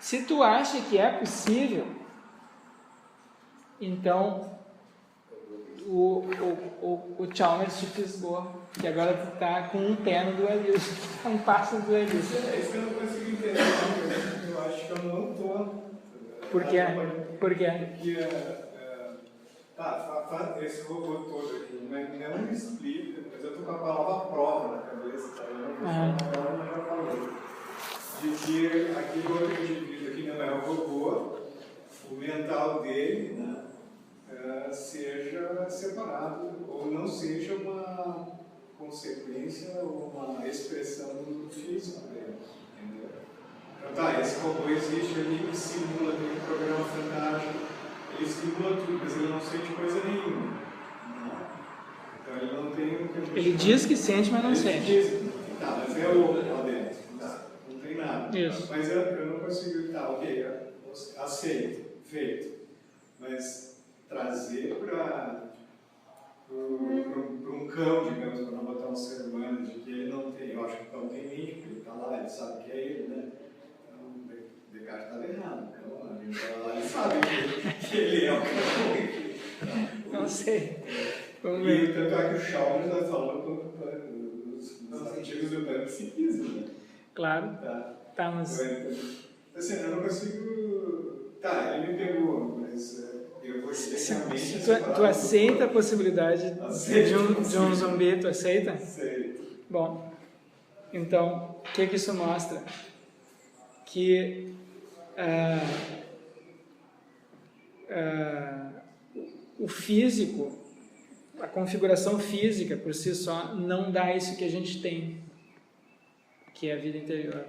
Se tu acha que é possível, então o Chalmers te fisgou, que agora tu tá com um pé no dualismo, um passo no dualismo. É isso que eu não consigo entender. Eu acho que eu não tô. Por quê? Por quê? Porque esse robô todo aqui não me explica, mas eu tô com a palavra prova na cabeça, tá? Eu não sei a palavra, mas já falei. De que aquele outro indivíduo aqui não é o robô, o mental dele, né, seja separado, ou não seja uma consequência ou uma expressão do físico dele. Entendeu? Então esse robô existe ali, que simula aquele programa fantástico. Ele simula tudo, mas ele não sente coisa nenhuma. Então ele não tem... Ele diz que sente, mas não sente. Tá, mas é o lá dentro. Tá, não tem nada. Isso. Mas eu não consigo... Tá, ok, aceito, feito. Mas trazer para um cão, digamos, para não botar um ser humano, de que ele não tem... Eu acho que o cão tem mente, porque ele está lá, ele sabe que é ele, né? Então, Descartes estava errado. Então, a gente está lá, ele sabe que ele é o cão. Não sei. Vamos E ver. o tanto é que o Chalmers está falando nos artigos do panpsiquismo, né? Claro. Tá, mas... Assim, eu não consigo... Tá, ele me pegou, mas eu vou especialmente... Tu aceita a possibilidade de um zumbi? Tu aceita? Aceito. Bom, então, o que isso mostra? Que o físico, a configuração física por si só, não dá isso que a gente tem, que é a vida interior.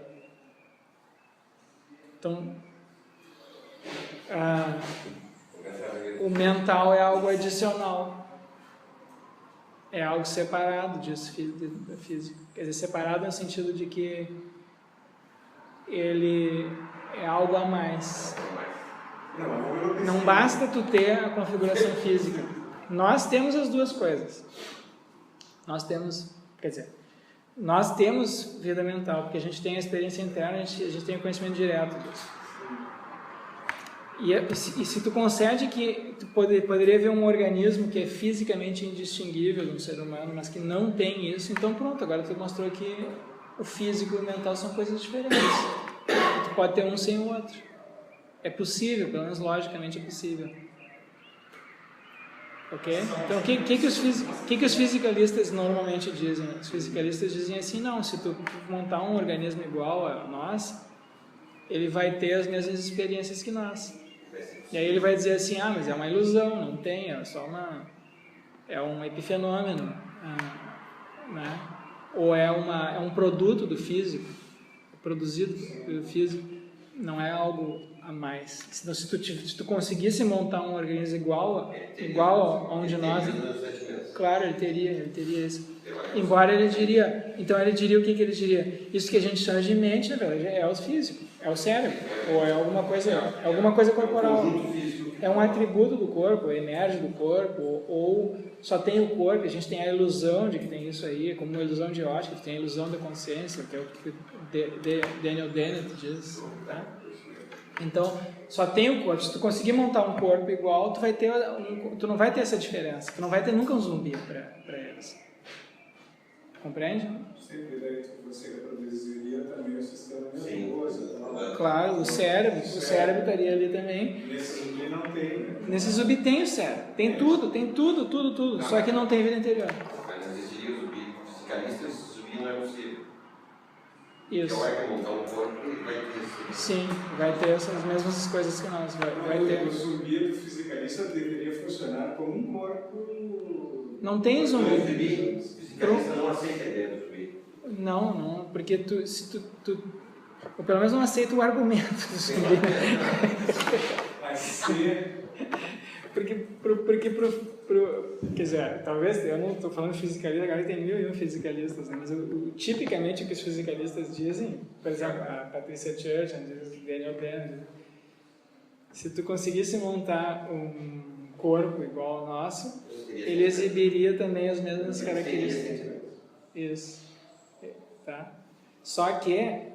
Então, o mental é algo adicional, é algo separado disso, da física. Quer dizer, separado no sentido de que ele é algo a mais. Não basta tu ter a configuração física. Nós temos as duas coisas. Nós temos vida mental, porque a gente tem a experiência interna, a gente tem o conhecimento direto disso. E se tu concede que tu poderia haver um organismo que é fisicamente indistinguível de um ser humano, mas que não tem isso, então pronto, agora tu mostrou que o físico e o mental são coisas diferentes. Tu pode ter um sem o outro. É possível, pelo menos logicamente é possível. Ok? Então, o que os fisicalistas normalmente dizem? Os fisicalistas dizem assim, não, se tu montar um organismo igual a nós, ele vai ter as mesmas experiências que nós. E aí ele vai dizer assim, mas é uma ilusão, não tem, é um epifenômeno, né? Ou é um produto do físico, produzido pelo físico, não é algo a mais. Então, se tu conseguisse montar um organismo igual a um de nós, claro, ele teria isso. Embora ele diria o que ele diria? Isso que a gente chama de mente, na verdade, é o físico, é o cérebro, ou é alguma coisa corporal. É um atributo do corpo, emerge do corpo, ou só tem o corpo, a gente tem a ilusão de que tem isso aí, como uma ilusão de ótica, que tem a ilusão da consciência, que é o que Daniel Dennett diz, tá? Então, só tem o corpo. Se tu conseguir montar um corpo igual, tu não vai ter essa diferença, tu não vai ter nunca um zumbi para eles. Compreende? Sempre daí você reproduziria também o sistema nervoso. Claro, o cérebro estaria ali também. Nesse zumbi não tem, né? Nesse zumbi tem o cérebro, tem tudo, só que não tem vida interior. Mas não existiria o zumbi fisicalista, esse zumbi não é possível. Isso. Então vai montar um corpo e vai ter esse... Sim, vai ter essas mesmas coisas que nós. Vai ter. O zumbi do fisicalista deveria funcionar como um corpo... Não tem zumbi. O fisicalista não aceita a ideia do zumbi. Não, porque se tu ou pelo menos não aceita o argumento do zumbi. Mas se... Porque quer dizer, talvez, eu não estou falando de fisicalista, agora tem 1001 fisicalistas, né? Mas tipicamente o que os fisicalistas dizem, por exemplo, a Patricia Church, o Daniel Dennett, se tu conseguisse montar um corpo igual ao nosso, ele exibiria também as mesmas características. Isso. Tá? Só que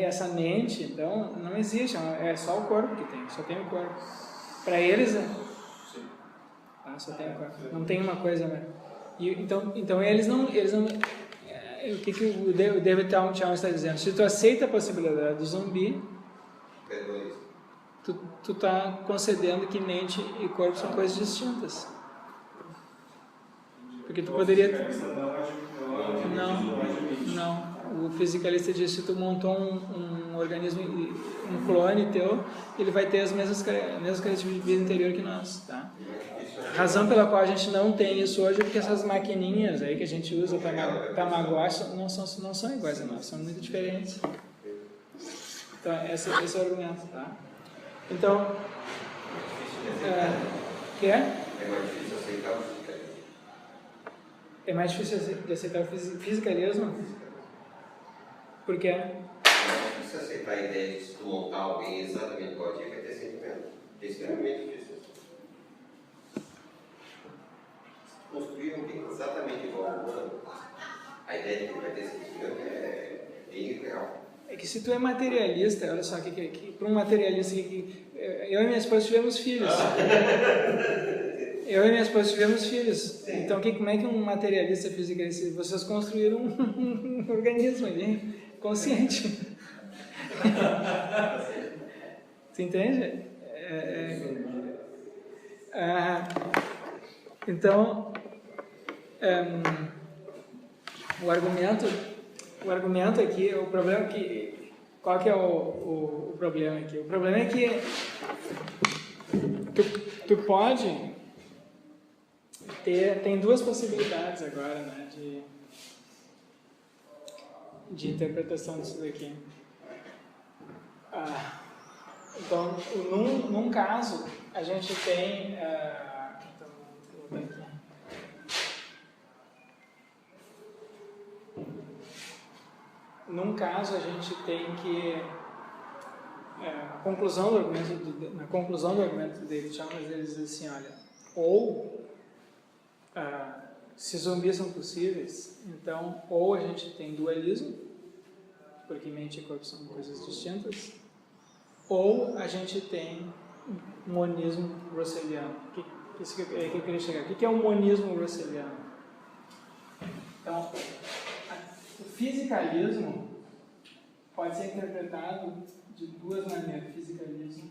essa mente, então, não existe, é só o corpo que tem, só tem o corpo. Para eles, só tem o corpo, não tem uma coisa, né? Então eles não o que o David Chalmers está dizendo? Se tu aceita a possibilidade do zumbi, tu está concedendo que mente e corpo são coisas distintas. Porque tu poderia... Não. O fisicalista diz que se tu montou um organismo, um clone teu, ele vai ter as mesmas características de vida interior que nós, tá? A razão pela qual a gente não tem isso hoje é porque essas maquininhas aí que a gente usa, Tamagotchi, não são iguais a nós, são muito diferentes. Então, esse é o argumento, tá? Então, é mais difícil de aceitar o fisicalismo? Por quê? Não é difícil aceitar a ideia de se tu montar alguém exatamente igual a ti, vai ter sentimento. É extremamente difícil. Construir alguém exatamente igual ao humano, a ideia de que ele vai ter sentimento é irreal. É que se tu é materialista, olha só, para um materialista, eu e minha esposa tivemos filhos. Então, como é que um materialista fisicalista, vocês construíram um organismo ali, consciente. Tu entende? Então, o argumento aqui, o problema que... Qual que é o problema aqui? O problema é que tu pode ter... Tem duas possibilidades agora, né, de interpretação disso daqui. Então, num caso, a gente tem... então, vou botar aqui. Num caso, a gente tem que... na conclusão do argumento do David Chalmers, ele diz assim, olha, ou se zumbis são possíveis, então, ou a gente tem dualismo, porque mente e corpo são coisas distintas, ou a gente tem monismo russeliano. Isso que eu queria chegar. O que é o monismo russeliano? Então, o fisicalismo pode ser interpretado de duas maneiras. O fisicalismo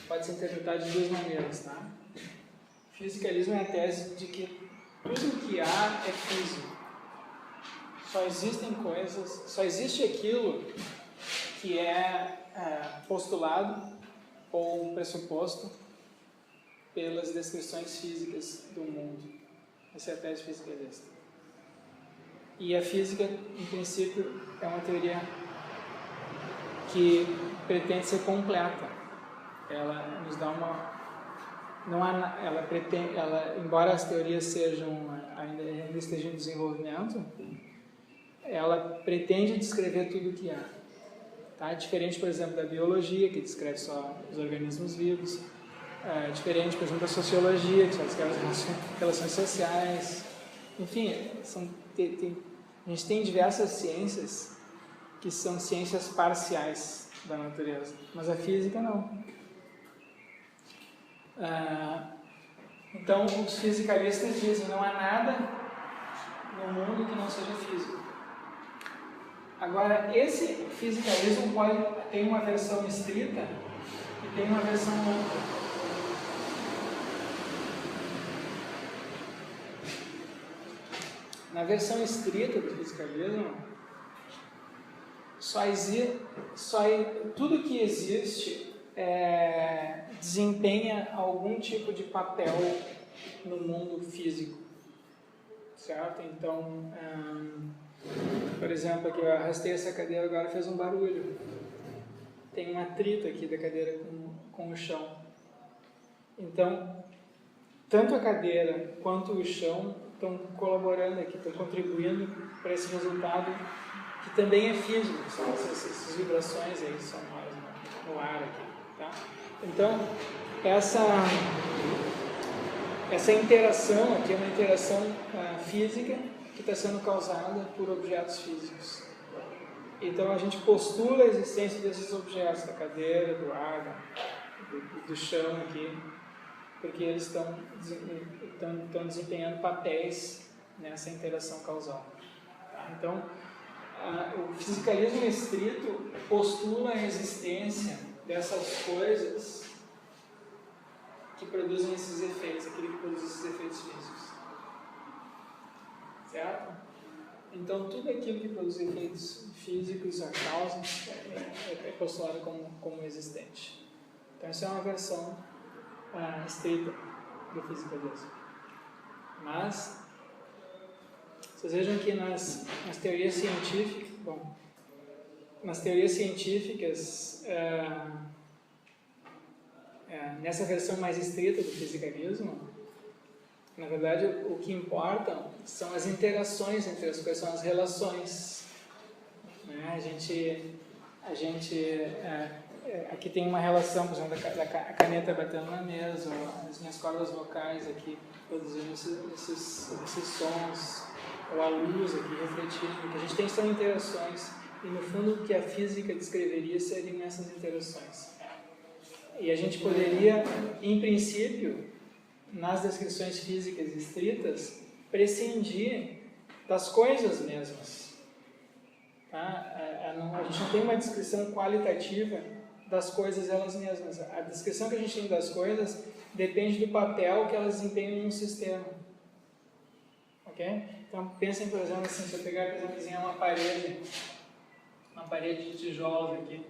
pode ser interpretado de duas maneiras, tá? O fisicalismo é a tese de que tudo que há é físico. Só existem coisas, só existe aquilo que é postulado ou pressuposto pelas descrições físicas do mundo. Essa é a tese fisicalista. E a física, em princípio, é uma teoria que pretende ser completa. Ela nos dá uma... embora as teorias ainda estejam em desenvolvimento, ela pretende descrever tudo o que há. Tá? Diferente, por exemplo, da biologia, que descreve só os organismos vivos. Diferente, por exemplo, da sociologia, que só descreve as relações sociais. Enfim, a gente tem diversas ciências que são ciências parciais da natureza, mas a física não. Então, os fisicalistas dizem não há nada no mundo que não seja físico. Agora, esse fisicalismo tem uma versão estrita e tem uma versão ampla. Na versão estrita do fisicalismo, tudo que existe desempenha algum tipo de papel no mundo físico. certo? Então, por exemplo, aqui eu arrastei essa cadeira, agora fez um barulho. Tem um atrito aqui da cadeira com o chão. Então, tanto a cadeira quanto o chão estão colaborando aqui, estão contribuindo para esse resultado que também é físico, são essas vibrações aí sonoras no ar aqui, tá? Então, essa interação aqui é uma interação física que está sendo causada por objetos físicos. Então, a gente postula a existência desses objetos, da cadeira, do ar, do chão aqui, porque eles estão desempenhando papéis nessa interação causal. Tá? Então, o fisicalismo estrito postula a existência dessas coisas que produzem esses efeitos, aquele que produz esses efeitos físicos. Certo? Então, tudo aquilo que produz efeitos físicos, a causa, é postulado como existente. Então, essa é uma versão estrita do fisicalismo. Mas, vocês vejam que nas teorias científicas, nessa versão mais estrita do fisicalismo, na verdade, o que importa são as interações entre as coisas, são as relações. Né? Aqui tem uma relação, por exemplo, a caneta batendo na mesa, ou as minhas cordas vocais aqui produzindo esses sons, ou a luz aqui refletindo. O que a gente tem são interações, e no fundo o que a física descreveria seriam essas interações. E a gente poderia, em princípio, nas descrições físicas estritas, prescindir das coisas mesmas. Tá? A gente não tem uma descrição qualitativa das coisas elas mesmas. A descrição que a gente tem das coisas depende do papel que elas desempenham em um sistema. Ok? Então, pensem, por exemplo, assim, se eu pegar, por exemplo, desenhar uma parede de tijolos aqui.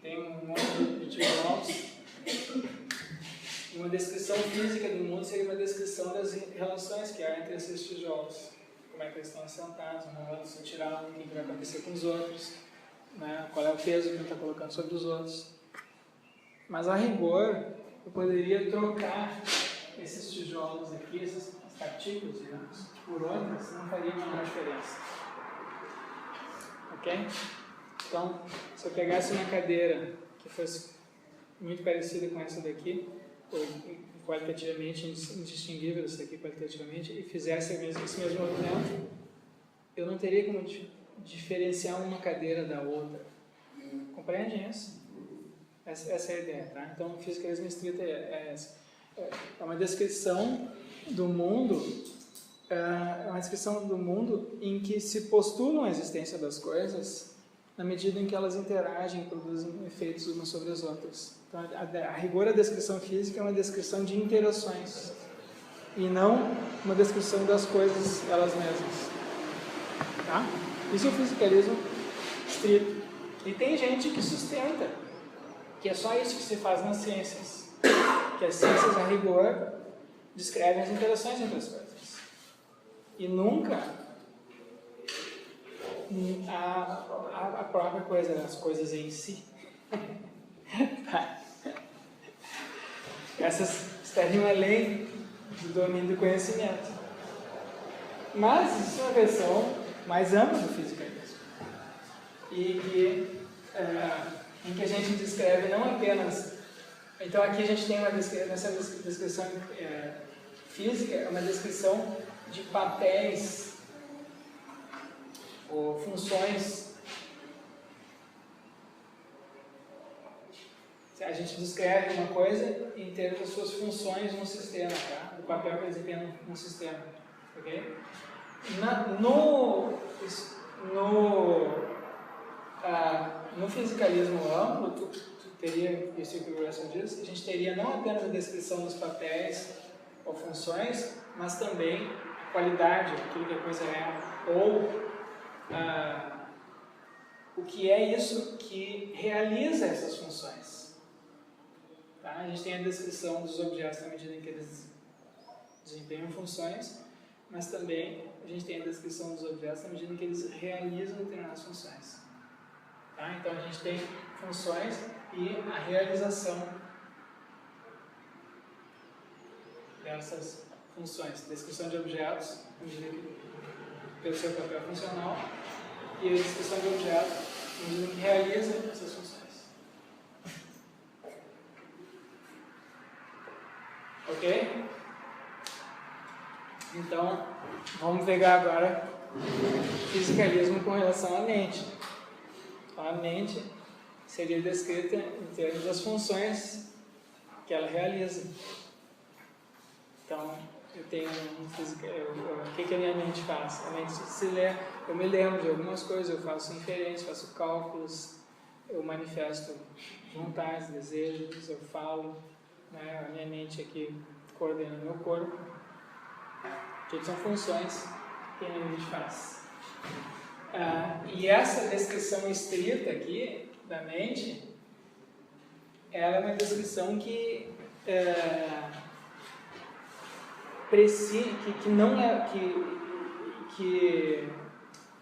Tem um monte de tijolos. Uma descrição física do mundo seria uma descrição das relações que há entre esses tijolos. Como é que eles estão assentados, se tirar um, o que vai acontecer com os outros, né? Qual é o peso que ele está colocando sobre os outros. Mas, a rigor, eu poderia trocar esses tijolos aqui, essas partículas, digamos, por outras, não faria nenhuma diferença. Ok? Então, se eu pegasse uma cadeira que fosse muito parecida com essa daqui, ou qualitativamente indistinguível essa daqui qualitativamente, e fizesse esse mesmo movimento, eu não teria como diferenciar uma cadeira da outra. Compreendem isso? Essa é a ideia, tá? Então, o fisicalismo estrito é essa. É uma descrição do mundo, em que se postulam a existência das coisas na medida em que elas interagem e produzem efeitos umas sobre as outras. Então, a rigor, a descrição física é uma descrição de interações e não uma descrição das coisas elas mesmas. Tá? Isso é o fisicalismo estrito. E tem gente que sustenta que é só isso que se faz nas ciências, que as ciências, a rigor, descrevem as interações entre as coisas. E nunca a própria coisa, as coisas em si. Tá. Essas estariam além do domínio do conhecimento. Mas isso é uma versão mais ampla do fisicalismo. Em que a gente descreve não apenas... Então aqui a gente tem nessa descrição física, é uma descrição de papéis ou funções. A gente descreve uma coisa em termos das suas funções no sistema, tá? O papel que ele desempenha no sistema, ok? No fisicalismo amplo, tu teria, isso que o professor diz, a gente teria não apenas a descrição dos papéis ou funções, mas também a qualidade, aquilo que a coisa é, ou o que é isso que realiza essas funções. Tá? A gente tem a descrição dos objetos na medida em que eles desempenham funções, mas também a gente tem a descrição dos objetos na medida em que eles realizam determinadas funções. Tá? Então a gente tem funções e a realização dessas funções. Descrição de objetos, na medida que pelo seu papel funcional, e a descrição de objetos, na medida que realiza essas funções. Ok? Então, vamos pegar agora fisicalismo com relação à mente. A mente seria descrita em termos das funções que ela realiza. Então, eu tenho o que a minha mente faz? A mente eu me lembro de algumas coisas, eu faço inferências, faço cálculos, eu manifesto vontades, desejos, eu falo, né? A minha mente aqui coordena o meu corpo. Que são funções que a mente faz. E essa descrição estrita aqui da mente, ela é uma descrição que não é que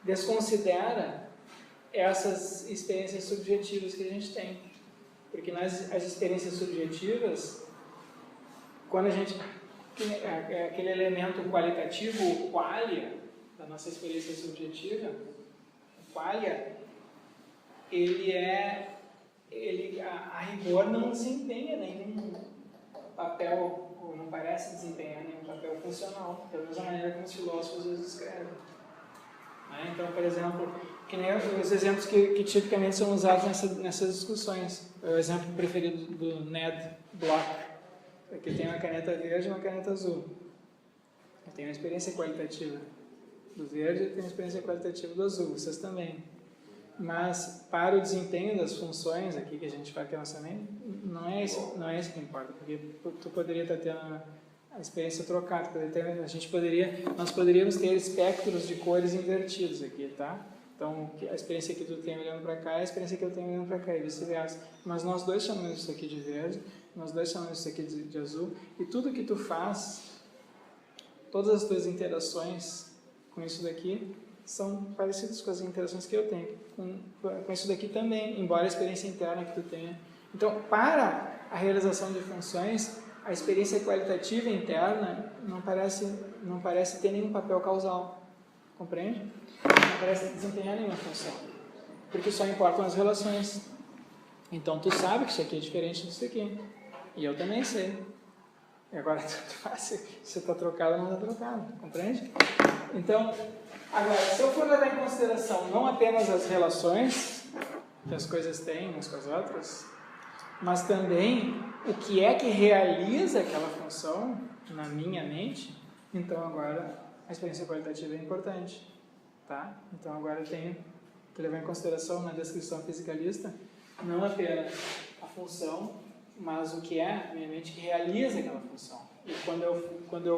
desconsidera essas experiências subjetivas que a gente tem, porque as experiências subjetivas, quando a gente aquele elemento qualitativo, o qualia, da nossa experiência subjetiva, o qualia, ele a rigor não desempenha nenhum papel, ou não parece desempenhar nenhum papel funcional, pela mesma maneira como os filósofos às vezes escrevem. Então, por exemplo, que nem os exemplos que tipicamente são usados nessas discussões. É o exemplo preferido do Ned Block. Aqui tem uma caneta verde e uma caneta azul. Eu tenho uma experiência qualitativa do verde e tenho uma experiência qualitativa do azul, vocês também. Mas para o desempenho das funções aqui que a gente faz aqui na nossa mente, não é isso que importa, porque tu poderia estar tendo a experiência trocada, nós poderíamos ter espectros de cores invertidos aqui, tá? Então, a experiência que tu tem olhando para cá é a experiência que eu tenho olhando para cá, e vice-versa. Mas nós dois chamamos isso aqui de verde, nós dois chamamos isso aqui de azul, e tudo que tu faz, todas as tuas interações com isso daqui, são parecidas com as interações que eu tenho com isso daqui também, embora a experiência interna que tu tenha. Então, para a realização de funções, a experiência qualitativa interna não parece ter nenhum papel causal. Compreende? Não parece desempenhar nenhuma função. Porque só importam as relações. Então, tu sabe que isso aqui é diferente disso aqui. E eu também sei. E agora, tu faz se está trocado ou não está trocado. Compreende? Então, agora, se eu for levar em consideração não apenas as relações que as coisas têm umas com as outras, mas também o que é que realiza aquela função na minha mente, então agora a experiência qualitativa é importante, tá? Então agora eu tenho que levar em consideração na descrição fisicalista não apenas a função, mas o que é a minha mente que realiza aquela função. E quando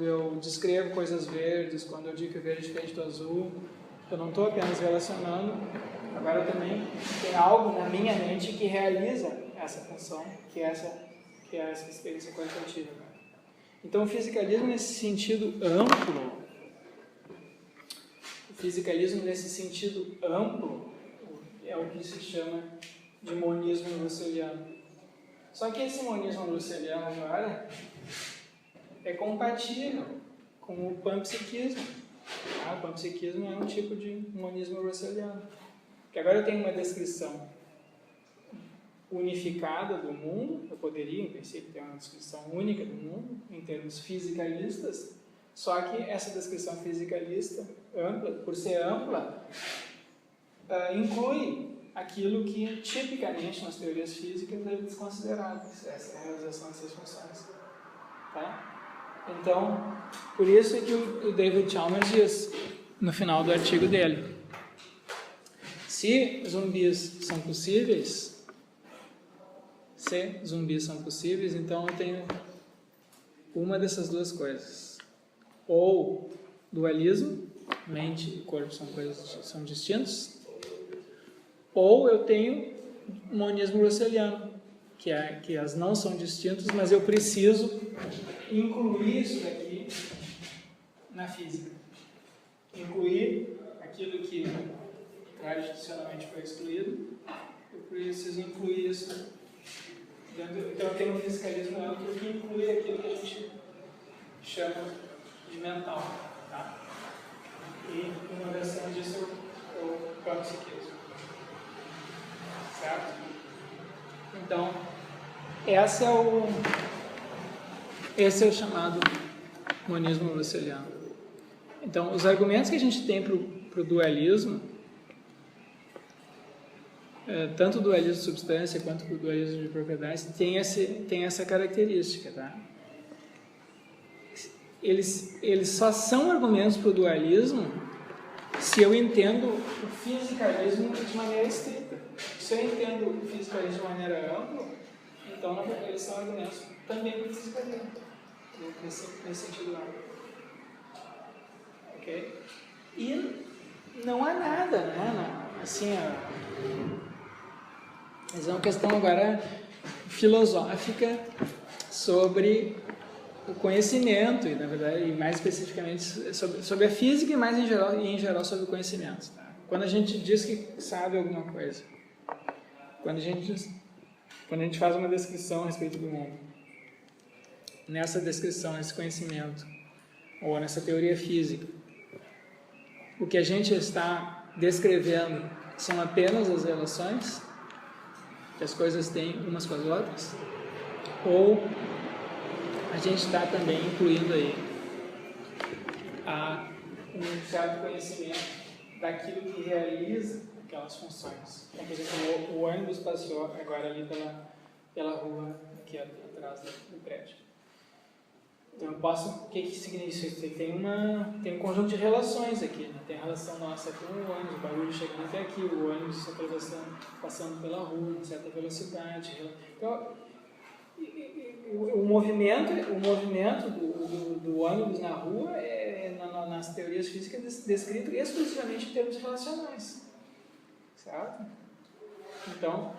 eu descrevo coisas verdes, quando eu digo que o verde é diferente do azul, eu não estou apenas relacionando, agora eu também tem algo na minha mente que realiza essa função, que é essa experiência qualitativa. Então, o fisicalismo nesse sentido amplo, é o que se chama de monismo russeliano. Só que esse monismo russeliano agora é compatível com o panpsiquismo. O panpsiquismo é um tipo de monismo russeliano. Que agora eu tenho uma descrição unificada do mundo, eu poderia, em princípio, ter uma descrição única do mundo, em termos fisicalistas, só que essa descrição fisicalista, ampla, por ser ampla, inclui aquilo que, tipicamente, nas teorias físicas, é desconsiderado, essa é a realização dessas funções. Tá? Então, por isso é que o David Chalmers diz, no final do artigo dele, se zumbis são possíveis, então eu tenho uma dessas duas coisas. Ou dualismo, mente e corpo são distintos, ou eu tenho monismo russeliano, que as não são distintos, mas eu preciso incluir isso daqui na física. Incluir aquilo que tradicionalmente foi excluído, eu preciso incluir isso dentro. Então, o termo fiscalismo é aquilo que inclui aquilo que a gente chama de mental. Tá? E uma versão disso é o panpsiquismo. Certo? Então, esse é o chamado monismo russeliano. Então, os argumentos que a gente tem para o dualismo, tanto o dualismo de substância quanto o dualismo de propriedades, tem essa característica. Tá? Eles só são argumentos para o dualismo se eu entendo o fisicalismo de maneira estrita. Se eu entendo o fisicalismo de maneira ampla, então eles são argumentos também para o fisicalismo, nesse sentido amplo. Ok? E não há nada, né? Assim, mas é uma questão agora filosófica sobre o conhecimento, e na verdade, e mais especificamente sobre a física e mais em geral sobre o conhecimento. Tá? Quando a gente diz que sabe alguma coisa, quando a gente faz uma descrição a respeito do mundo, nessa descrição, nesse conhecimento, ou nessa teoria física, o que a gente está descrevendo são apenas as relações que as coisas têm umas com as outras, ou a gente está também incluindo aí um certo conhecimento daquilo que realiza aquelas funções. Então, por exemplo, o ônibus passou agora ali pela rua aqui atrás do prédio. Então, o que significa isso? Tem um conjunto de relações aqui, né? Tem a relação nossa com o ônibus, o barulho chegando até aqui, o ônibus passando pela rua, em certa velocidade. Então, o movimento do ônibus na rua nas teorias físicas descrito exclusivamente em termos relacionais. Certo? Então,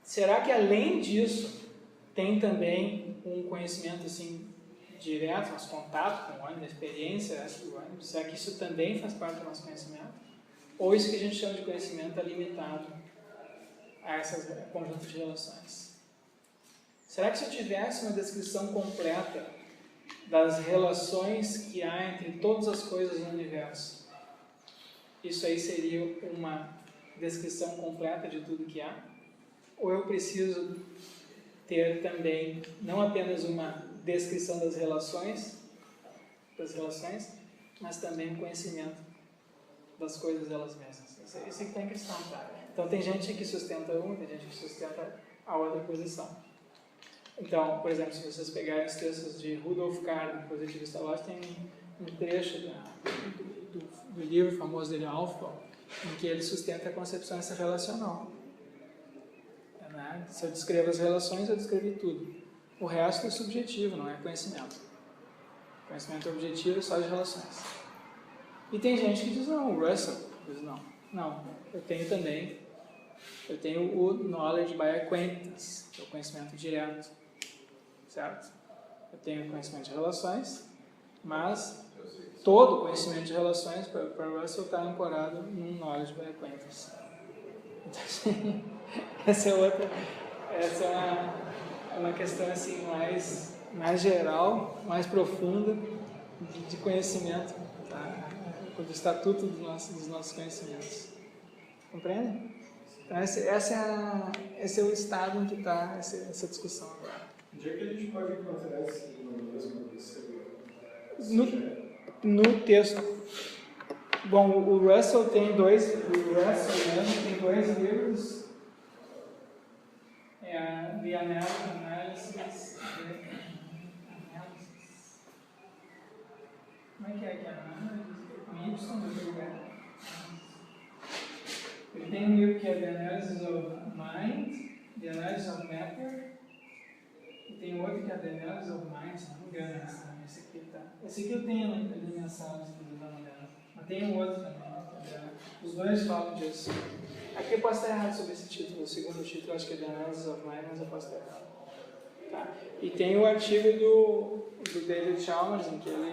será que além disso tem também um conhecimento assim direto, nosso contato com o ônibus, a experiência do ônibus? Será que isso também faz parte do nosso conhecimento? Ou isso que a gente chama de conhecimento é limitado a esse conjunto de relações? Será que se eu tivesse uma descrição completa das relações que há entre todas as coisas no universo, isso aí seria uma descrição completa de tudo que há? Ou eu preciso ter também não apenas uma descrição das relações, mas também um conhecimento das coisas elas mesmas? Isso que está em questão, tá? Então tem gente que sustenta uma, tem gente que sustenta a outra posição. Então, por exemplo, se vocês pegarem os textos de Rudolf Carnap, positivista lógico, tem um trecho do livro famoso dele, Aufbau, em que ele sustenta a concepção essa relacional. Né? Se eu descrevo as relações, eu descrevi tudo. O resto é subjetivo, não é conhecimento. Conhecimento objetivo é só de relações. E tem gente que diz, não, o Russell diz, não, eu tenho o knowledge by acquaintance, que é o conhecimento direto. Certo? Eu tenho conhecimento de relações, mas todo conhecimento de relações para Russell está ancorado num knowledge by acquaintance. Então, essa é uma questão assim, mais geral, mais profunda de conhecimento, tá? Do estatuto dos nossos conhecimentos. Compreende? Então, esse é o estado em que está essa discussão agora. Onde é que a gente pode encontrar esse monismo russeliano? No texto. Bom, o Russell tem dois livros. The Analysis. Como é que é análise? Com Y do lugar. Ele tem um livro que é The Analysis of Mind, The Analysis of Matter. E tem outro que é The Analysis of Mind, se não me engano, esse aqui tá. Esse aqui eu tenho ali na sala, se quiser dar uma olhada. Mas tem um outro também. Os dois falam disso. Aqui eu posso estar errado sobre esse título. O segundo título eu acho que é The Analysis of Mind, mas eu posso estar errado. Tá? E tem o artigo do David Chalmers, em que ele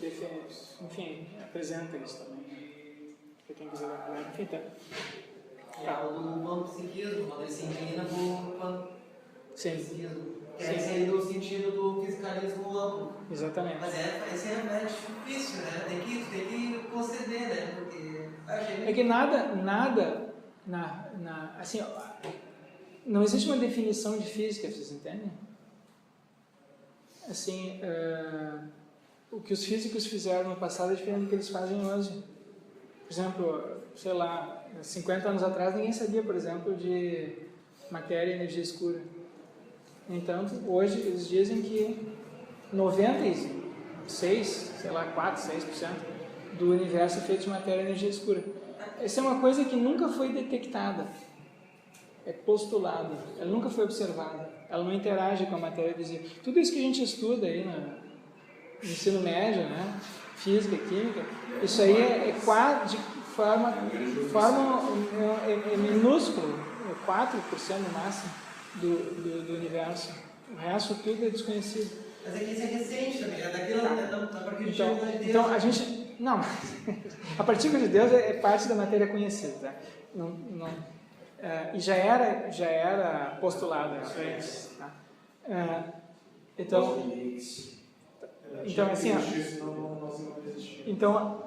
enfim, apresenta isso também, né? Para quem quiser ver, enfim, tá. O panpsiquismo, quando ele se inclina pro panpsiquismo. Sim. Sim. No sentido do fiscalismo amplo. Exatamente. Mas esse é difícil, né? Tem que conceder, né? Porque é que nada assim, não existe uma definição de física, vocês entendem? Assim, o que os físicos fizeram no passado é diferente do que eles fazem hoje. Por exemplo, sei lá, 50 anos atrás ninguém sabia, por exemplo, de matéria e energia escura. No entanto, hoje eles dizem que 96, sei lá, 4, 6% do universo é feito de matéria e energia escura. Essa é uma coisa que nunca foi detectada, é postulada, ela nunca foi observada, ela não interage com a matéria visível. Tudo isso que a gente estuda aí no ensino médio, né? Física, química, isso aí é de forma minúsculo, é 4% no máximo do universo. O resto tudo é desconhecido. Mas é que isso é recente também, é daquilo da partícula de Deus. Então a gente... Não, a partícula de Deus é parte da matéria conhecida, tá? E já era postulada antes, tá? Então assim, então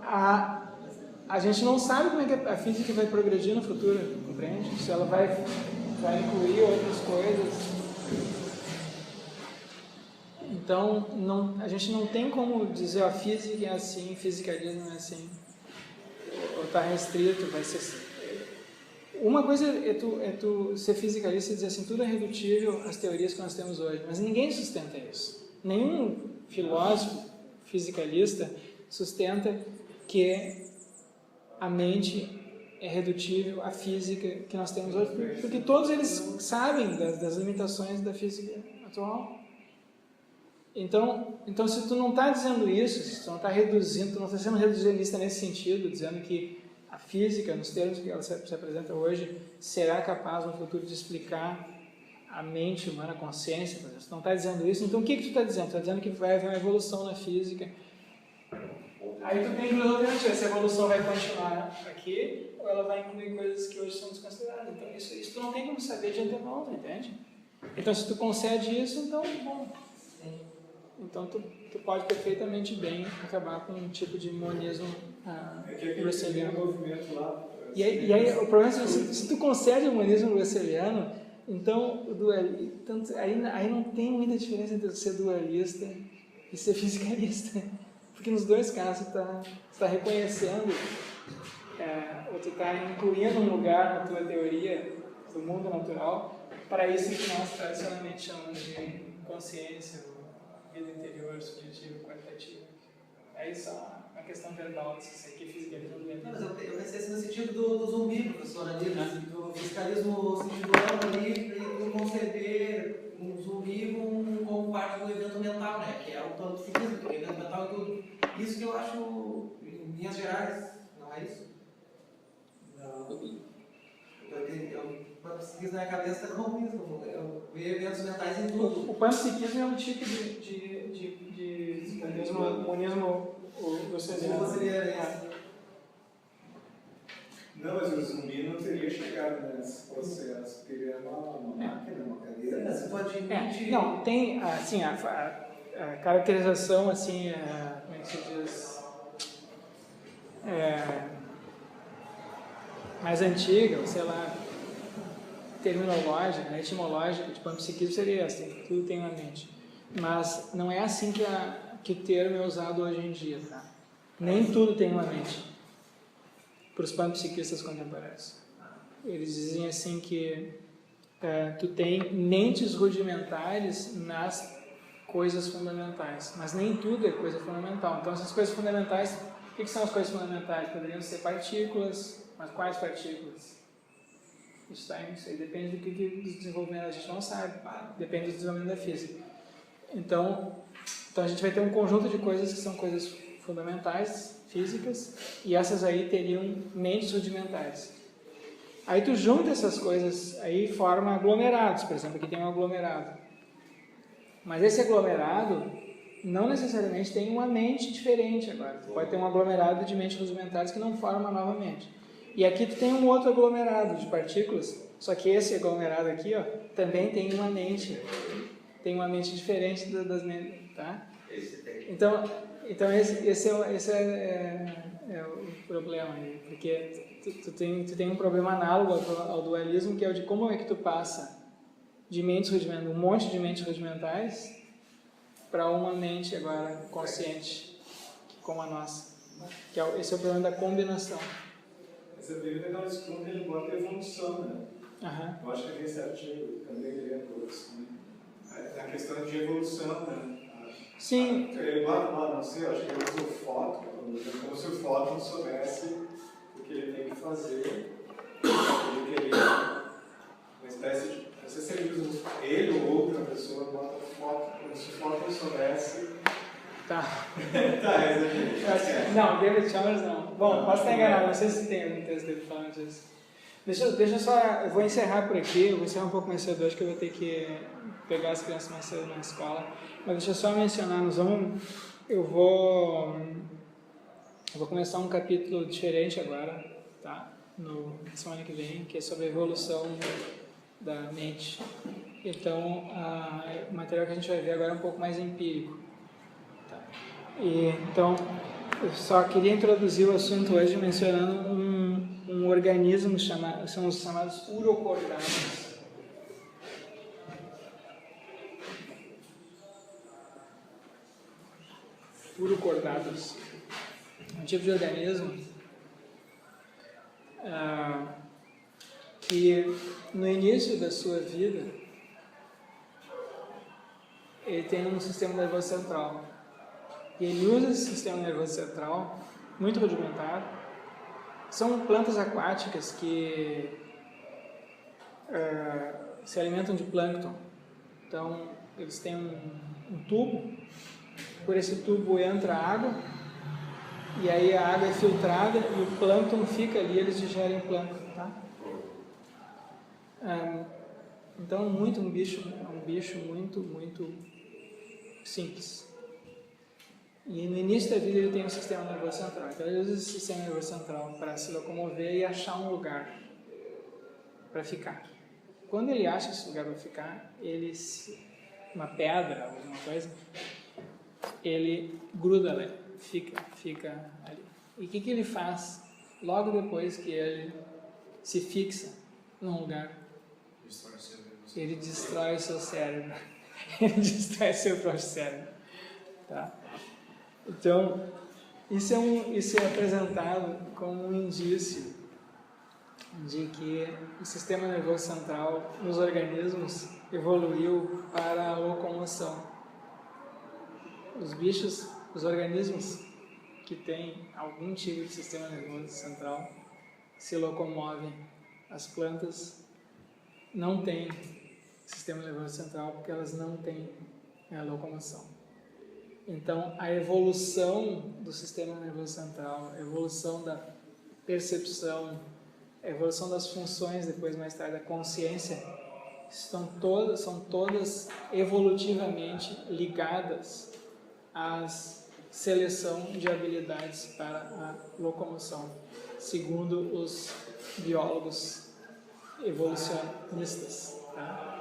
a gente não sabe como é que a física vai progredir no futuro, compreende? Se ela vai incluir outras coisas. Então, a gente não tem como dizer a física é assim, fisicalismo é assim, ou está restrito, vai ser... Uma coisa é tu ser fisicalista e dizer assim, tudo é redutível às teorias que nós temos hoje, mas ninguém sustenta isso. Nenhum filósofo fisicalista sustenta que a mente é redutível à física que nós temos hoje, porque todos eles sabem das limitações da física atual. Então se tu não está dizendo isso, se tu não está reduzindo, tu não está sendo reducionista nesse sentido, dizendo que a física, nos termos que ela se apresenta hoje, será capaz no futuro de explicar a mente humana, a consciência, por exemplo. Se tu não está dizendo isso, então o que tu está dizendo? Tu está dizendo que vai haver uma evolução na física. Aí tu tem duas alternativas, essa evolução vai continuar aqui, ou ela vai incluir coisas que hoje são desconsideradas. Então isso tu não tem como saber de antemão, entende? Então se tu concede isso, então, bom... Então tu pode perfeitamente bem acabar com um tipo de monismo russeliano. Movimento lá. E aí o problema é que se tu concede o monismo russeliano, então aí não tem muita diferença entre ser dualista e ser fisicalista. Porque nos dois casos tu está reconhecendo, ou tu está incluindo um lugar na tua teoria do mundo natural para isso que nós tradicionalmente chamamos de consciência, vida interior, subjetiva, qualitativa. É só uma questão verbal, isso aqui fisicalismo não é. Mas eu pensei assim no sentido do zumbi, professor, ali, do fiscalismo sentido amplo ali, para conceber um zumbi como parte do evento mental, né? Que é o panpsiquismo, que é o evento mental e tudo. Isso que eu acho, em linhas gerais, não é isso? Não. O panpsiquismo na minha cabeça está como isso, eu vejo eventos mentais em tudo. O panpsiquismo é um tipo de monismo russeliano. Não, mas o zumbi não teria chegado nesse processo, teria uma máquina, uma cadeira. Você pode admitir. Não, tem assim, a caracterização, assim, como é que se diz? Mais antiga, sei lá, terminológica, etimológica, de panpsiquismo seria essa, tudo tem uma mente. Mas não é assim que o termo é usado hoje em dia, tá? Nem tudo tem uma mente. Para os panpsiquistas contemporâneos. Eles dizem assim que tu tem mentes rudimentares nas coisas fundamentais, mas nem tudo é coisa fundamental. Então essas coisas fundamentais, o que são as coisas fundamentais? Poderiam ser partículas, mas quais partículas? Isso aí depende do desenvolvimento, a gente não sabe, depende do desenvolvimento da física. Então a gente vai ter um conjunto de coisas que são coisas fundamentais, físicas, e essas aí teriam mentes rudimentares. Aí tu junta essas coisas, aí forma aglomerados, por exemplo, aqui tem um aglomerado. Mas esse aglomerado não necessariamente tem uma mente diferente agora. Tu pode ter um aglomerado de mentes rudimentares que não forma uma nova mente. E aqui tu tem um outro aglomerado de partículas, só que esse aglomerado aqui, ó, também tem uma mente diferente das mentes, tá? Então esse é o problema aí, porque tu tem um problema análogo ao dualismo, que é o de como é que tu passa de mentes rudimentares, um monte de mentes rudimentares, para uma mente agora consciente, como a nossa. Esse é o problema da combinação. Essa dúvida é quando ele bota a evolução, né? Eu acho que é nesse artigo, também lembro, assim, a questão de evolução, né? Sim. Ele bota lá, não sei, acho que ele usa o fóton, como se o fóton soubesse o que ele tem que fazer, uma espécie de, não sei se ele usa ele ou outra pessoa, bota o fóton, como se o fóton soubesse. Tá. Não, David Chalmers não. Bom, posso estar enganado, não sei se tem algum texto dele falando disso. Deixa só, eu vou encerrar por aqui, eu vou encerrar um pouco mais cedo hoje, que eu vou ter que pegar as crianças mais cedo na escola. Mas deixa eu só mencionar, eu vou começar um capítulo diferente agora, tá? Na semana que vem, que é sobre a evolução da mente. Então, o material que a gente vai ver agora é um pouco mais empírico. Tá? Então, eu só queria introduzir o assunto hoje mencionando um organismo são os chamados urocordados. Urocordados. Um tipo de organismo que no início da sua vida ele tem um sistema nervoso central. E ele usa esse sistema nervoso central, muito rudimentar. São plantas aquáticas que se alimentam de plâncton. Então, eles têm um tubo, por esse tubo entra água, e aí a água é filtrada e o plâncton fica ali, eles digerem o plâncton, tá? Então, um bicho muito simples. E no início da vida ele tem um sistema nervoso central. Então ele usa esse sistema nervoso central para se locomover e achar um lugar para ficar. Quando ele acha esse lugar para ficar, uma pedra, alguma coisa, ele gruda ali, fica ali. E o que ele faz logo depois que ele se fixa num lugar? Ele destrói o seu cérebro. Ele destrói o seu próprio cérebro. Tá? Então, isso é apresentado como um indício de que o sistema nervoso central nos organismos evoluiu para a locomoção. Os organismos que têm algum tipo de sistema nervoso central se locomovem. As plantas não têm sistema nervoso central porque elas não têm locomoção. Então, a evolução do sistema nervoso central, a evolução da percepção, a evolução das funções, depois mais tarde a consciência, são todas evolutivamente ligadas à seleção de habilidades para a locomoção, segundo os biólogos evolucionistas. Tá?